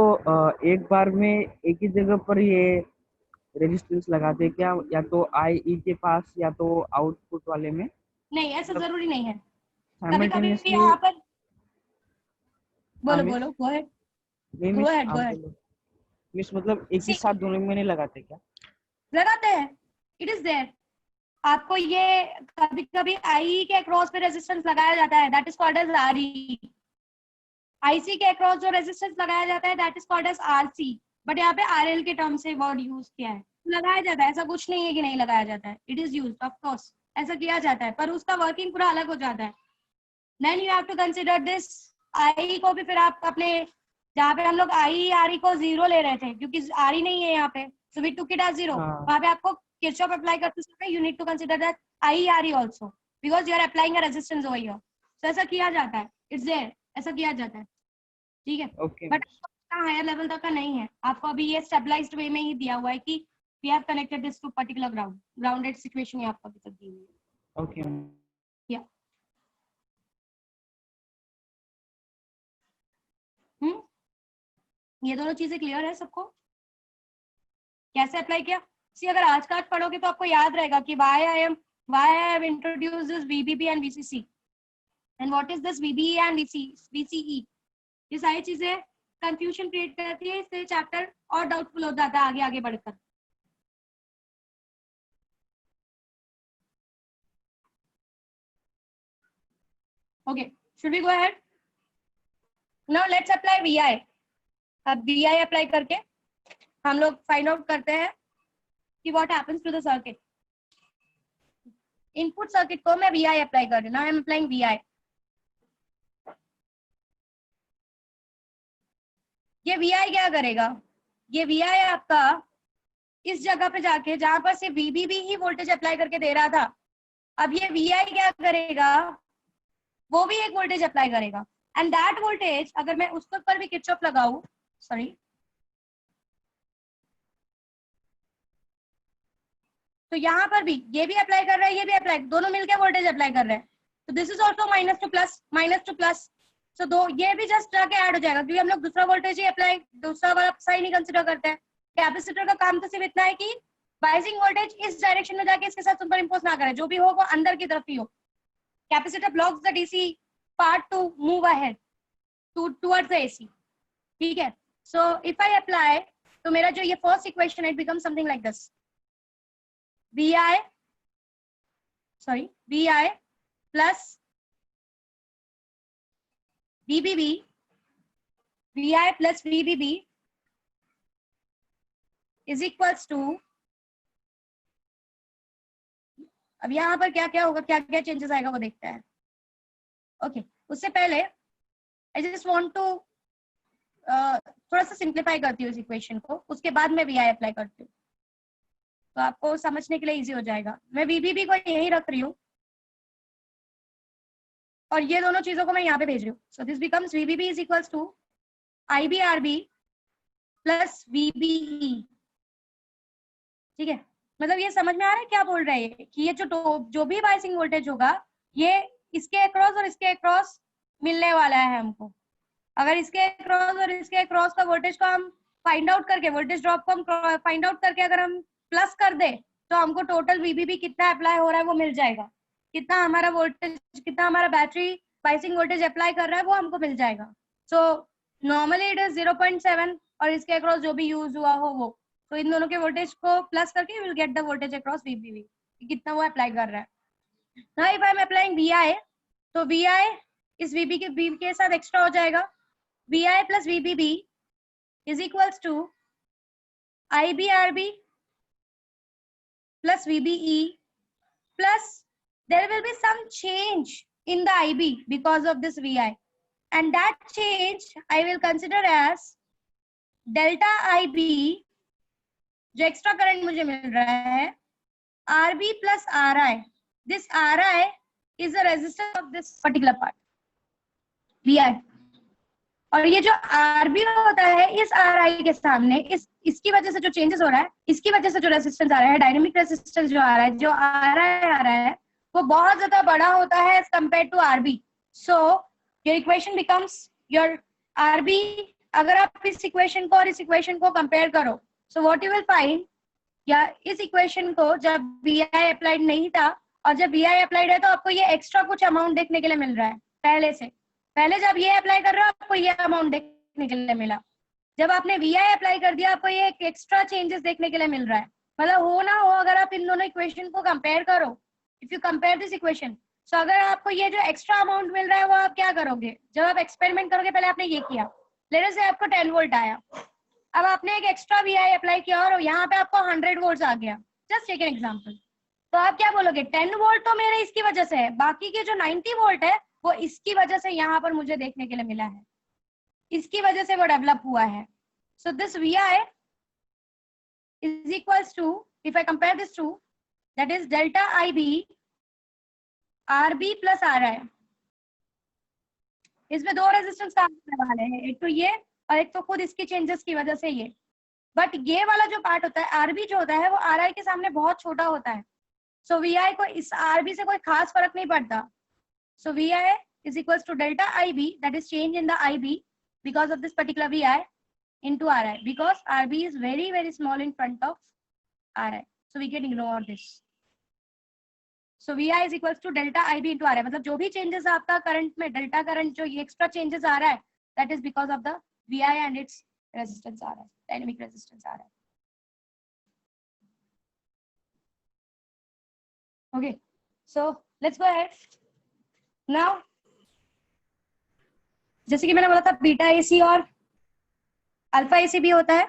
एक बार में एक ही जगह पर ये रेजिस्टेंस लगाते क्या, या तो IE के पास या तो आउटपुट वाले में? नहीं, ऐसा जरूरी नहीं है. साइमल्टेनियसली यहाँ पर बोलो गो अहेड. मिस मतलब एक ही साथ दोनों में नहीं लगाते क्या? लगाते हैं. It is there. आपको ये कभी कभी IE के अक्रॉस पे रेजिस्टेंस लगाया जाता है, that is called as RE. IC के अक्रॉस जो रेजिस्टेंस लगाया जाता है that is called as RC. But यहाँ पे RL के टर्म से वर्ड यूज किया है. लगाया जाता है, ऐसा कुछ नहीं है कि नहीं लगाया जाता है. It is used, of course ऐसा किया जाता है, पर उसका वर्किंग पूरा अलग हो जाता है. Then you have to consider this. IE को भी फिर आप अपने जहाँ पे हम लोग IE को 0 ले रहे थे क्योंकि RE नहीं है यहाँ पे, so we took it as 0. वहाँ पे आपको किरचॉफ अप्लाई करते समय you need to consider that IE also because you are applying a resistance over here. So ऐसा किया जाता है. इट्स देयर, ऐसा किया जाता है. ठीक है, बट हायर लेवल तक का नहीं है. आपको अभी ये स्टेबलाइज्ड वे में ही दिया हुआ है कि we have connected this to particular grounded situation ही आपको अभी तक दी हुई है. ओके. या ये दोनों चीजें क्लियर है सबको? कैसे अप्लाई किया? सी अगर आज का पढ़ोगे तो आपको याद रहेगा कि why I have introduced this VBB and VCC and what is this VBE and VCE. ये सारी चीजें कंफ्यूजन क्रिएट करती है, इससे चैप्टर और डाउटफुल हो जाता है आगे बढ़कर. Okay, should we go ahead? Now let's apply VI. अब VI अप्लाई करके हम लोग फाइंड आउट करते हैं कि what happens to the circuit. Input circuit को मैं VI अप्लाई कर रही हूँ. Now I am applying VI. ये VI क्या करेगा? ये VI आपका इस जगह पे जाके जहां पर सिर्फ VBB ही वोल्टेज अप्लाई करके दे रहा था, अब ये VI क्या करेगा? वो भी एक वोल्टेज अप्लाई करेगा. एंड दैट वोल्टेज अगर मैं उसके ऊपर भी किरचॉफ लगाऊं, सॉरी, तो यहाँ पर भी ये भी अप्लाई कर रहा है, ये भी अप्लाई, दोनों मिलकर वोल्टेज अप्लाई कर रहे हैं. तो this is also minus to plus. So दो ये भी जस्ट जाके ऐड हो जाएगा क्योंकि हम लोग दूसरा वोल्टेज ही अप्लाई, दूसरा वाला साइन नहीं कंसिडर करते हैं. कैपेसिटर का काम तो सिर्फ इतना है कि बाइजिंग वोल्टेज इस डायरेक्शन में जाके इसके साथ सुपर इंपोज ना करे, जो भी हो वो अंदर की तरफ ही हो. Capacitor blocks the DC part two move ahead towards the AC. ठीक है, सो इफ आई अप्लाई, तो मेरा जो ये फर्स्ट इक्वेशन है it become something like this. VI plus VBB, VI plus VBB is equals to, अब यहाँ पर क्या क्या होगा, क्या क्या चेंजेस आएगा वो देखते हैं। ओके उससे पहले आई जस्ट वांट टू थोड़ा सा सिंप्लीफाई करती हूँ इस इक्वेशन को, उसके बाद मैं वी आई अप्लाई करती हूँ तो आपको समझने के लिए इजी हो जाएगा। मैं वीबीबी को यही रख रही हूँ और ये दोनों चीजों को मैं यहाँ पे भेज रही हूँ। So this becomes VBB is equals to IBRB plus VBE. ठीक है, मतलब ये समझ में आ रहा है क्या बोल रहे हैं कि ये जो भी बायसिंग वोल्टेज होगा ये इसके अक्रॉस और इसके अक्रॉस मिलने वाला है हमको। अगर इसके अक्रॉस और इसके अक्रॉस का वोल्टेज को हम फाइंड आउट करके, वोल्टेज ड्रॉप को हम फाइंड आउट करके अगर हम प्लस कर दे तो हमको टोटल वीबीबी कितना अप्लाई हो रहा है वो मिल जाएगा। कितना हमारा वोल्टेज, कितना हमारा बैटरी बायसिंग वोल्टेज अप्लाई कर रहा है वो हमको मिल जाएगा। सो नॉर्मली इट इज 0.7 और इसके अक्रॉस जो भी यूज हुआ हो वो, तो इन दोनों के वोल्टेज को प्लस करके will get the voltage across VBB, कितना वो अप्लाई कर रहा है। Now if I am applying VI, तो वीआई इस वीबी के साथ एक्स्ट्रा हो जाएगा। VI plus VBB is equals to IBRB plus VBE plus there will be some change in the IB because of this VI, and that change I will consider as delta IB, जो extra current मुझे मिल रहा है, RB plus RI. This RI is the resistance of this particular part VI, और ये जो RB होता है इस RI के सामने, इसकी वजह से जो चेंजेस हो रहा है, इसकी वजह से जो रेजिस्टेंस आ रहा है, डायनेमिक रेजिस्टेंस जो आ रहा है, जो RI आ रहा है वो बहुत ज्यादा बड़ा होता है as compare to RB। So your equation becomes your RB। अगर आप इस इक्वेशन को और इस इक्वेशन को कंपेयर करो, so what you will find, या इस इक्वेशन को जब VI अप्लाइड नहीं था और जब VI अप्लाइड है तो आपको ये एक्स्ट्रा कुछ अमाउंट देखने के लिए मिल रहा है पहले से। पहले जब ये अप्लाई कर रहे हो आपको ये अमाउंट देखने के लिए मिला, जब आपने VI अप्लाई कर दिया आपको ये एक्स्ट्रा चेंजेस देखने के लिए मिल रहा है। मतलब हो ना हो, अगर आप इन दोनों इक्वेशन को कंपेयर करो, if you compare this equation, so अगर आपको ये जो एक्स्ट्रा अमाउंट मिल रहा है वो आप क्या करोगे, जब आप एक्सपेरिमेंट करोगे, पहले आपने ये किया, लेट अस से आपको 10 वोल्ट आया, अब आपने एक एक्स्ट्रा VI अप्लाई किया और यहाँ पे आपको 100 वोल्ट आ गया, जस्ट टेक एन एग्जांपल, तो आप क्या बोलोगे, 10 वोल्ट तो मेरे इसकी वजह से है, बाकी के जो 90 वोल्ट है वो इसकी वजह से यहाँ पर मुझे देखने के लिए मिला है, इसकी वजह से वो डेवलप हुआ है। So this VI is equals to, if I compare this to, that is delta IB RB plus RI। इसमें दो रेजिस्टेंस काम करने वाले हैं, एक तो ये और एक तो खुद इसकी चेंजेस की वजह से ये। बट ये वाला जो पार्ट होता है RB जो होता है वो RI के सामने बहुत छोटा होता है, सो VI को इस RB से कोई खास फर्क नहीं पड़ता। So VI is equals to delta IB, that is change in the IB because of this particular VI into RI, because RB is very very small in front of RI, so we can ignore this. So VI is equals to delta IB into RI, मतलब जो भी changes आपका current में, delta current जो ये extra changes आ रहा है, that is because of the VI and its resistance आ रहा है, डायनेमिक रेजिस्टेंस आ रहा है। Okay, so let's go ahead. Now, जैसे कि मैंने बोला था बीटा AC और अल्फा AC भी होता है,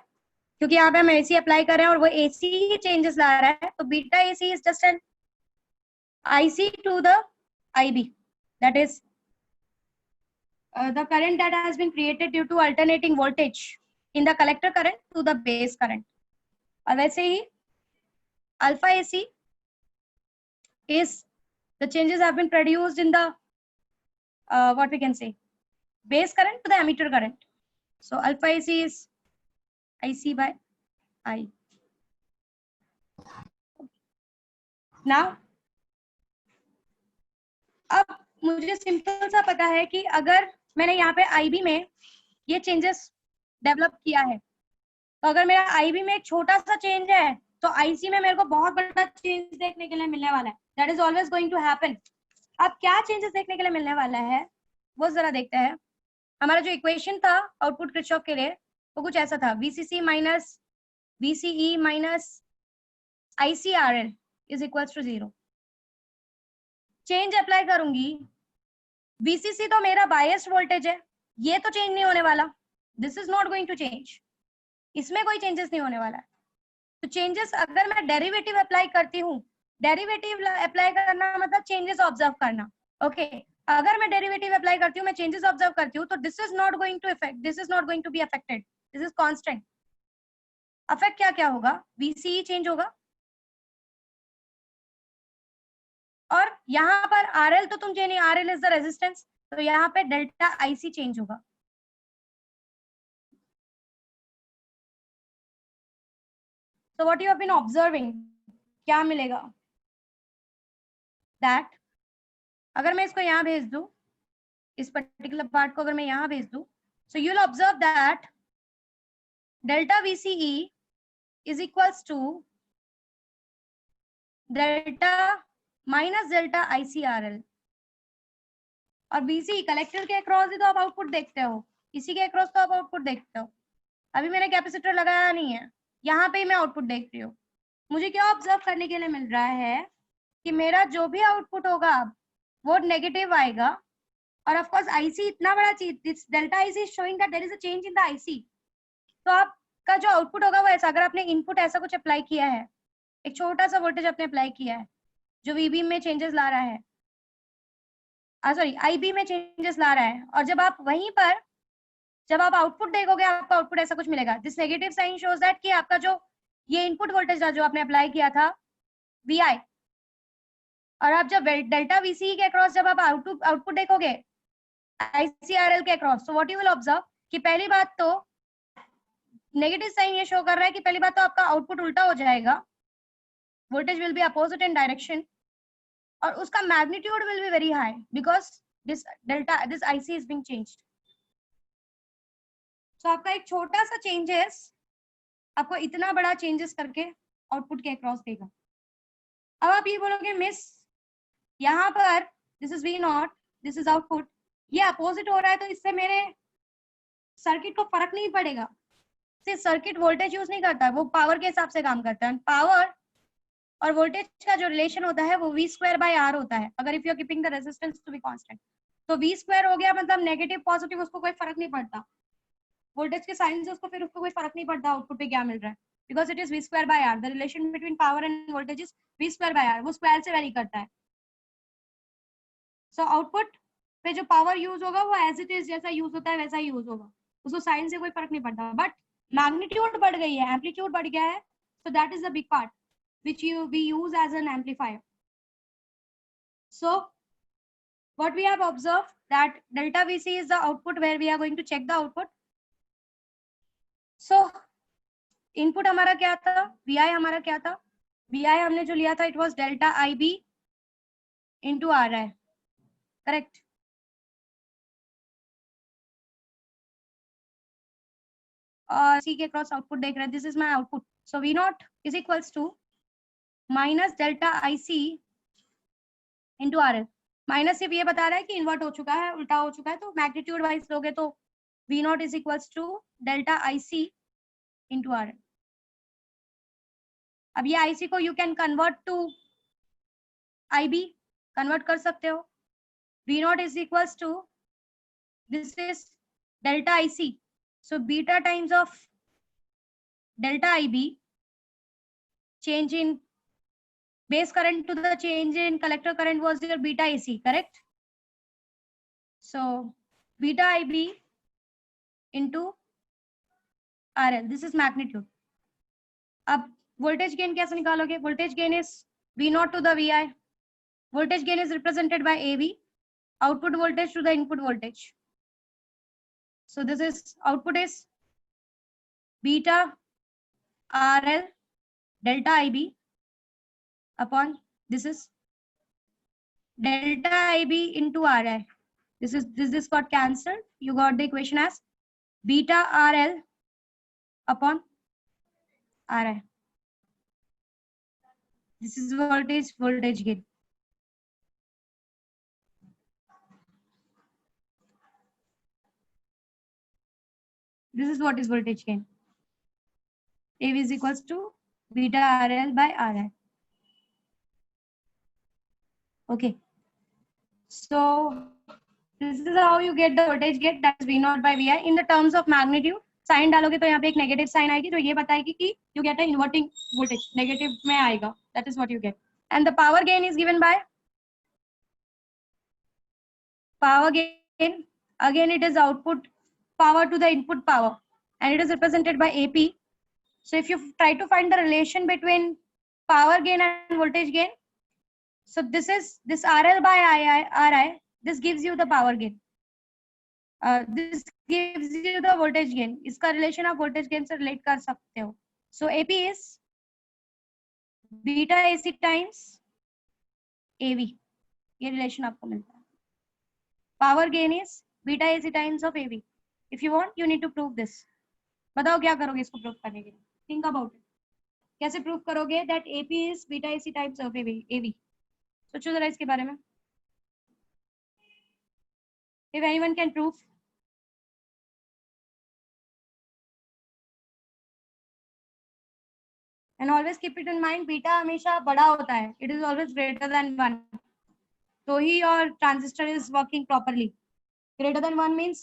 क्योंकि यहाँ पे हम AC अप्लाई कर रहे हैं और वो AC ही चेंजेस ला रहा है, तो beta AC is just an IC to the IB, that is the current that has been created due to alternating voltage in the collector current to the base current। और वैसे ही alpha AC is the changes have been produced in the what we can say, base current to the emitter current. So alpha AC is IC by I. Now, अब मुझे simple सा पता है कि अगर मैंने यहाँ पे IB में ये चेंजेस डेवलप किया है, तो अगर मेरा IB में एक छोटा सा चेंज है तो IC में मेरे को बहुत बड़ा चेंज देखने के लिए मिलने वाला है। That is always going to happen. अब क्या चेंजेस देखने के लिए मिलने वाला है वो जरा देखते हैं। हमारा जो इक्वेशन था आउटपुट किरचॉफ के लिए वो कुछ ऐसा था, VCC minus VCE minus ICRL is equals to 0। Change apply करूंगी, VCC तो मेरा बायस्ड वोल्टेज है, ये तो चेंज नहीं होने वाला, this is not going to change, इसमें कोई चेंजेस नहीं होने वाला है। तो चेंजेस अगर मैं डेरिवेटिव अप्लाई करती हूँ, डेरिवेटिव अप्लाई करना मतलब चेंजेस ऑब्जर्व करना। ओके अगर मैं डेरिवेटिव अप्लाई करती हूँ, मैं चेंजेस ऑब्जर्व करती हूँ, तो this is not going to effect, this is not going to be affected, this is constant. Affect क्या क्या होगा, VCE चेंज होगा, और यहाँ पर RL तो तुम चेंज नहीं, RL इज द रेजिस्टेंस, तो यहाँ पे डेल्टा IC चेंज होगा। So what you have been observing, क्या मिलेगा, that अगर मैं इसको यहाँ भेज दूं, इस पर्टिकुलर पार्ट को अगर मैं यहाँ भेज दूं, so you will observe that delta VCE is equals to delta minus delta ICRL, और VCE कलेक्टर के अक्रॉस ही तो आप आउटपुट देखते हो, इसी के अक्रॉस तो आप आउटपुट देखते हो। अभी मैंने कैपेसिटर लगाया नहीं है, यहाँ पे ही मैं आउटपुट देख रही हूँ। मुझे क्या ऑब्जर्व करने के लिए मिल रहा है कि मेरा जो भी आउटपुट होगा वो नेगेटिव आएगा, और ऑफ कोर्स आईसी इतना बड़ा चीज, this delta IC is showing that there is a change in the IC. तो आपका जो आउटपुट होगा वो ऐसा, अगर आपने इनपुट ऐसा कुछ अप्लाई किया है, एक छोटा सा वोल्टेज आपने अप्लाई किया है जो वीबी में चेंजेस ला रहा है, सॉरी आईबी में चेंजेस ला रहा है, और जब आप वहीं पर जब आप आउटपुट देखोगे, आपका आउटपुट ऐसा कुछ मिलेगा। This negative sign shows that कि आपका जो ये इनपुट वोल्टेज जो आपने अप्लाई किया था VI, और आप जब डेल्टा VCE के अक्रॉस जब आप आउटपुट देखोगे ICRL के अक्रॉस, तो व्हाट यू विल ऑब्जर्व कि पहली बात तो नेगेटिव साइन ये शो कर रहा है कि पहली बात तो आपका आउटपुट उल्टा हो जाएगा, voltage will be opposite in direction, और उसका magnitude will be very high because this IC is being changed. तो आपका एक छोटा सा चेंजेस आपको इतना बड़ा चेंजेस करके आउटपुट के अक्रॉस देगा। अब आप ये बोलोगे मिस यहाँ पर this is V0, this is output, ये अपोजिट हो रहा है तो इससे मेरे सर्किट को फर्क नहीं पड़ेगा। सिर्फ सर्किट वोल्टेज यूज नहीं करता, वो पावर के हिसाब से काम करता है। पावर और वोल्टेज का जो रिलेशन होता है वो V²/R होता है, अगर if you are keeping the resistance to be constant. तो V² हो गया मतलब नेगेटिव पॉजिटिव उसको कोई फर्क नहीं पड़ता, वोल्टेज के साइन से उसको फिर उसको कोई फर्क नहीं पड़ता आउटपुट पे क्या मिल रहा है, because it is V²/R, the relation between power end voltage is V²/R, वो स्क्वायर से वेरी करता है। सो आउटपुट पे जो पावर यूज होगा वो एज इट इज जैसा यूज होता है वैसा ही यूज होगा, उसको साइन से कोई फर्क नहीं पड़ता, बट मैग्नीट्यूड बढ़ गई है, एम्पलीट्यूड बढ़ गया है, so that is the big part which we use as an amplifier. So what we have observed that delta VC is the output where we are going to check the output. So input हमारा क्या था, VI हमारा क्या था, VI हमने जो लिया था it was delta IB into RI, correct? और C के क्रॉस आउटपुट देख रहे हैं, this is my output, so V0 is equals to minus delta IC into RL। Minus सिर्फ ये बता रहा है कि इन्वर्ट हो चुका है, उल्टा हो चुका है, तो मैग्नीट्यूड वाइज लोगे तो V0 is equals to delta IC into RL। अब ये IC को you can convert to IB, convert कर सकते हो। V0 is equals to this is delta IC, so beta times of delta IB, change in base current to the change in collector current was your beta AC, correct? So beta IB into RL, this is magnitude। अब voltage gain कैसे निकालोगे, voltage gain is V0 to the VI, voltage gain is represented by AV, output voltage to the input voltage, so this is output is beta RL delta IB upon this is delta IB into RI, this got cancelled, you got the equation as beta RL upon RI, this is voltage gain। This is what is voltage gain, AV is equals to beta RL by RI। Okay, so this is how you get the voltage gain, that is V0 by VI in the terms of magnitude, sign डालोगे तो यहाँ पे एक negative sign आएगी जो ये बताएगी कि you get a inverting voltage, negative में आएगा, that is what you get. And the power gain is given by power gain, again it is output power to the input power, and it is represented by AP. So if you try to find the relation between power gain and voltage gain, so this is this RL by RI, this gives you the power gain, this gives you the voltage gain. इसका relation आप voltage gain से relate कर सकते हो. So AP is beta AC times AV, ये relation आपको मिलता है. Power gain is beta AC times of AV. If you want, you need to prove this. बताओ क्या करोगे इसको प्रूव करने के लिए? Think about it. कैसे प्रूव करोगे that AP is beta AC times of AV? सोचो जरा इसके बारे में. If anyone can prove. And always keep it in mind, beta हमेशा बड़ा होता है. It is always greater than 1. So he your transistor is working properly. Greater than 1 means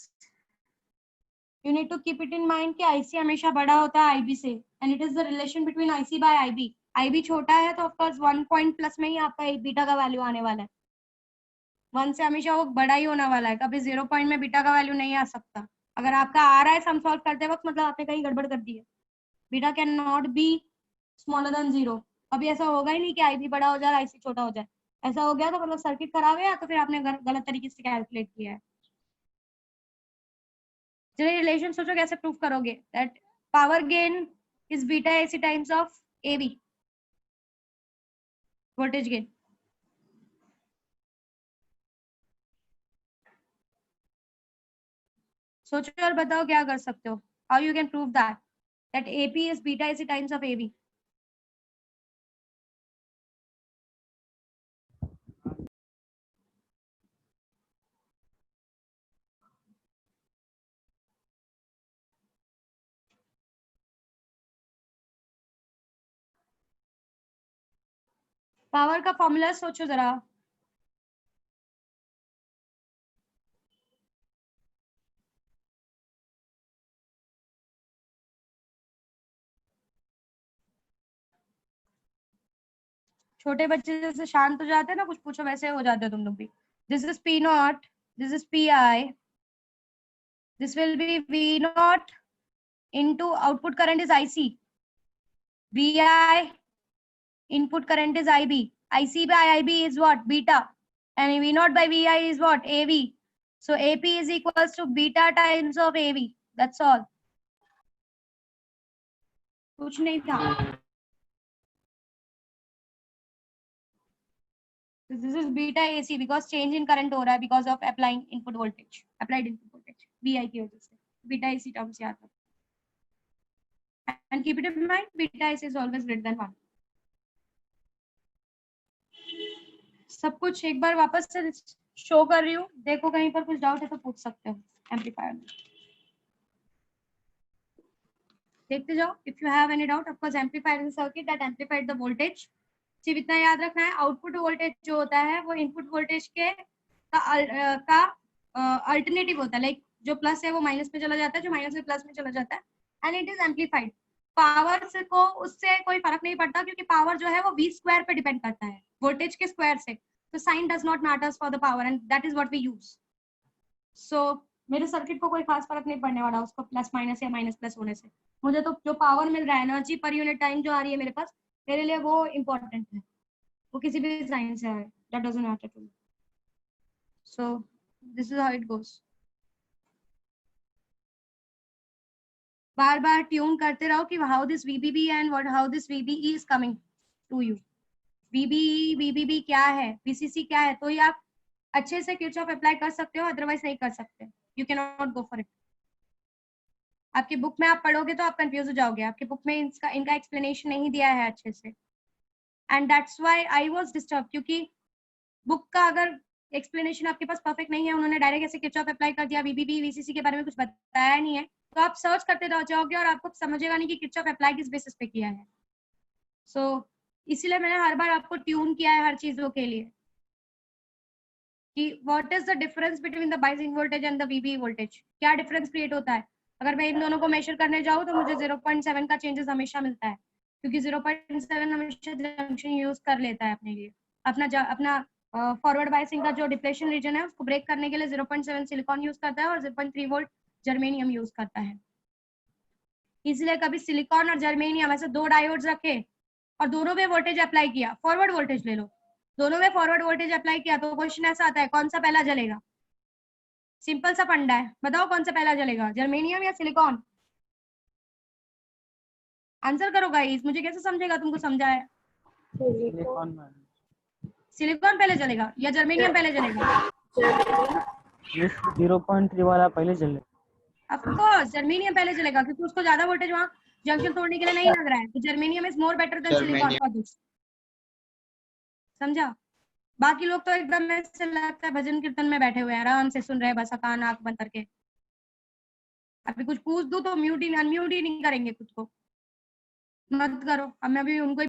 you need to keep it in mind कि IC हमेशा बड़ा होता है IB से, and it is the relation between IC by IB. IB छोटा है तो of course 1 point plus में ही आपका बीटा का वैल्यू आने वाला है. 1 से हमेशा वो बड़ा ही होने वाला है, कभी 0 पॉइंट में बीटा का वैल्यू नहीं आ सकता. अगर आपका आ रहा है सम सॉल्व करते वक्त, मतलब आपने कहीं गड़बड़ कर दी है. Beta can not be smaller than 0. अभी ऐसा होगा ही नहीं कि IB बड़ा हो जाए IC छोटा हो जाए. ऐसा हो गया तो मतलब सर्किट खराब है, या तो फिर आपने गलत तरीके से कैलकुलेट किया है. चलिए रिलेशन सोचो कैसे प्रूफ करोगे that power gain is beta AC times of AV, voltage gain. सोचो और बताओ क्या कर सकते हो. How you can prove that AP is beta AC times of AV. Power का फॉर्मूला सोचो जरा. छोटे बच्चे जैसे शांत हो जाते हैं ना, कुछ पूछो वैसे हो जाते हो तुम लोग भी. This is P not, this is PI, this will B V not into output current is IC, VI input current is IB, IC by IB is what? Beta, and V naught by VI is what? AV. So AP is equals to beta times of AV. That's all. कुछ नहीं था. This is beta AC because change in current हो रहा है because of applying input voltage, applied input voltage VI की वजह से. Beta AC terms याद रखो. And keep it in mind, beta AC is always greater than 1. सब कुछ एक बार वापस से शो कर रही हूँ, देखो कहीं पर कुछ डाउट है तो पूछ सकते हो. एम्पलीफायर में देखते जाओ. If you have any doubt, of course amplifier is a circuit that amplified the voltage. सिर्फ इतना याद रखना है, आउटपुट वोल्टेज जो होता है वो इनपुट वोल्टेज के का अल्टरनेटिव होता है. लाइक जो प्लस है वो माइनस में चला जाता है, जो माइनस में प्लस में चला जाता है, and it is amplified. Power से को उससे कोई फर्क नहीं पड़ता, क्योंकि पावर जो है वो V स्क्वायर पे डिपेंड करता है, वोल्टेज के स्क्वायर से. So sign does not matters for the power, and that is what we use. So मेरे सर्किट को कोई खास फर्क नहीं पड़ने वाला उसको प्लस माइनस या माइनस प्लस होने से. मुझे तो जो पावर मिल रहा है, एनर्जी पर यूनिट टाइम जो आ रही है मेरे पास, मेरे लिए वो इम्पोर्टेंट है. वो किसी भी साइन से आए, that doesn't matter to me. So this is how it goes. Bar bar tune करते रहो कि how this VBB and what how this VBE is coming to you. VBB क्या है, VCC क्या है, तो ये आप अच्छे से किरचॉफ अप्लाई कर सकते हो, अदरवाइज नहीं कर सकते. You can not go for it. आपकी बुक में आप पढ़ोगे तो आप कंफ्यूज हो जाओगे. आपकी बुक में इनका एक्सप्लेनेशन नहीं दिया है अच्छे से, and that's why I was disturb, क्योंकि बुक का अगर एक्सप्लेनेशन आपके पास परफेक्ट नहीं है, उन्होंने डायरेक्ट ऐसे किरचॉफ अप्लाई कर दिया, VBB VCC के बारे में कुछ बताया नहीं है, तो आप सर्च करते रह जाओगे और आपको समझेगा नहीं कि किरचॉफ अप्लाई किस बेसिस पे किया है. सो इसीलिए मैंने हर बार आपको ट्यून किया है हर चीजों के लिए कि what is the difference between the biasing voltage and the VBE voltage. क्या डिफरेंस क्रिएट होता है. अगर मैं इन दोनों को मेजर करने जाऊँ तो मुझे 0.7 का चेंजेस हमेशा मिलता है, क्योंकि 0.7 हमेशा जंक्शन यूज कर लेता है अपने लिए, अपना फॉरवर्ड बायसिंग का जो डिप्लेशन रीजन है उसको ब्रेक करने के लिए 0.7 सिलिकॉन यूज करता है और 0.3 वोल्ट जर्मेनियम यूज करता है। इसलिए कभी सिलिकॉन और जर्मेनियम ऐसे दो डायोड्स रखे और दोनों पे वोल्टेज अप्लाई किया, फॉरवर्ड वोल्टेज ले लो, दोनों में फॉरवर्ड वोल्टेज अप्लाई किया तो क्वेश्चन ऐसा आता है कौन सा पहला जलेगा। सिंपल सा फंडा है, बताओ कौन सा पहला जलेगा, जर्मेनियम या सिलिकॉन? आंसर करो गाइस, मुझे कैसे समझेगा तुमको समझा है। Silicon ma'am. सिलिकॉन पहले जलेगा या जर्मेनियम पहले जलेगा? 0.3 वाला पहले चले। ऑफ कोर्स जर्मेनियम पहले जलेगा, क्योंकि उसको ज्यादा वोल्टेज वहां जंक्शन तोड़ने के लिए नहीं लग रहा है, तो germanium is more better than silicon for this. समझा? बाकी लोग तो एकदम ऐसे लगता है भजन कीर्तन में बैठे हुए हैं, आराम से सुन रहे हैं, बस कान आंख बंद करके। अभी कुछ पूछ दूं तो म्यूट ही अनम्यूट ही नहीं करेंगे खुद को। मत करो, अब मैं भी उनको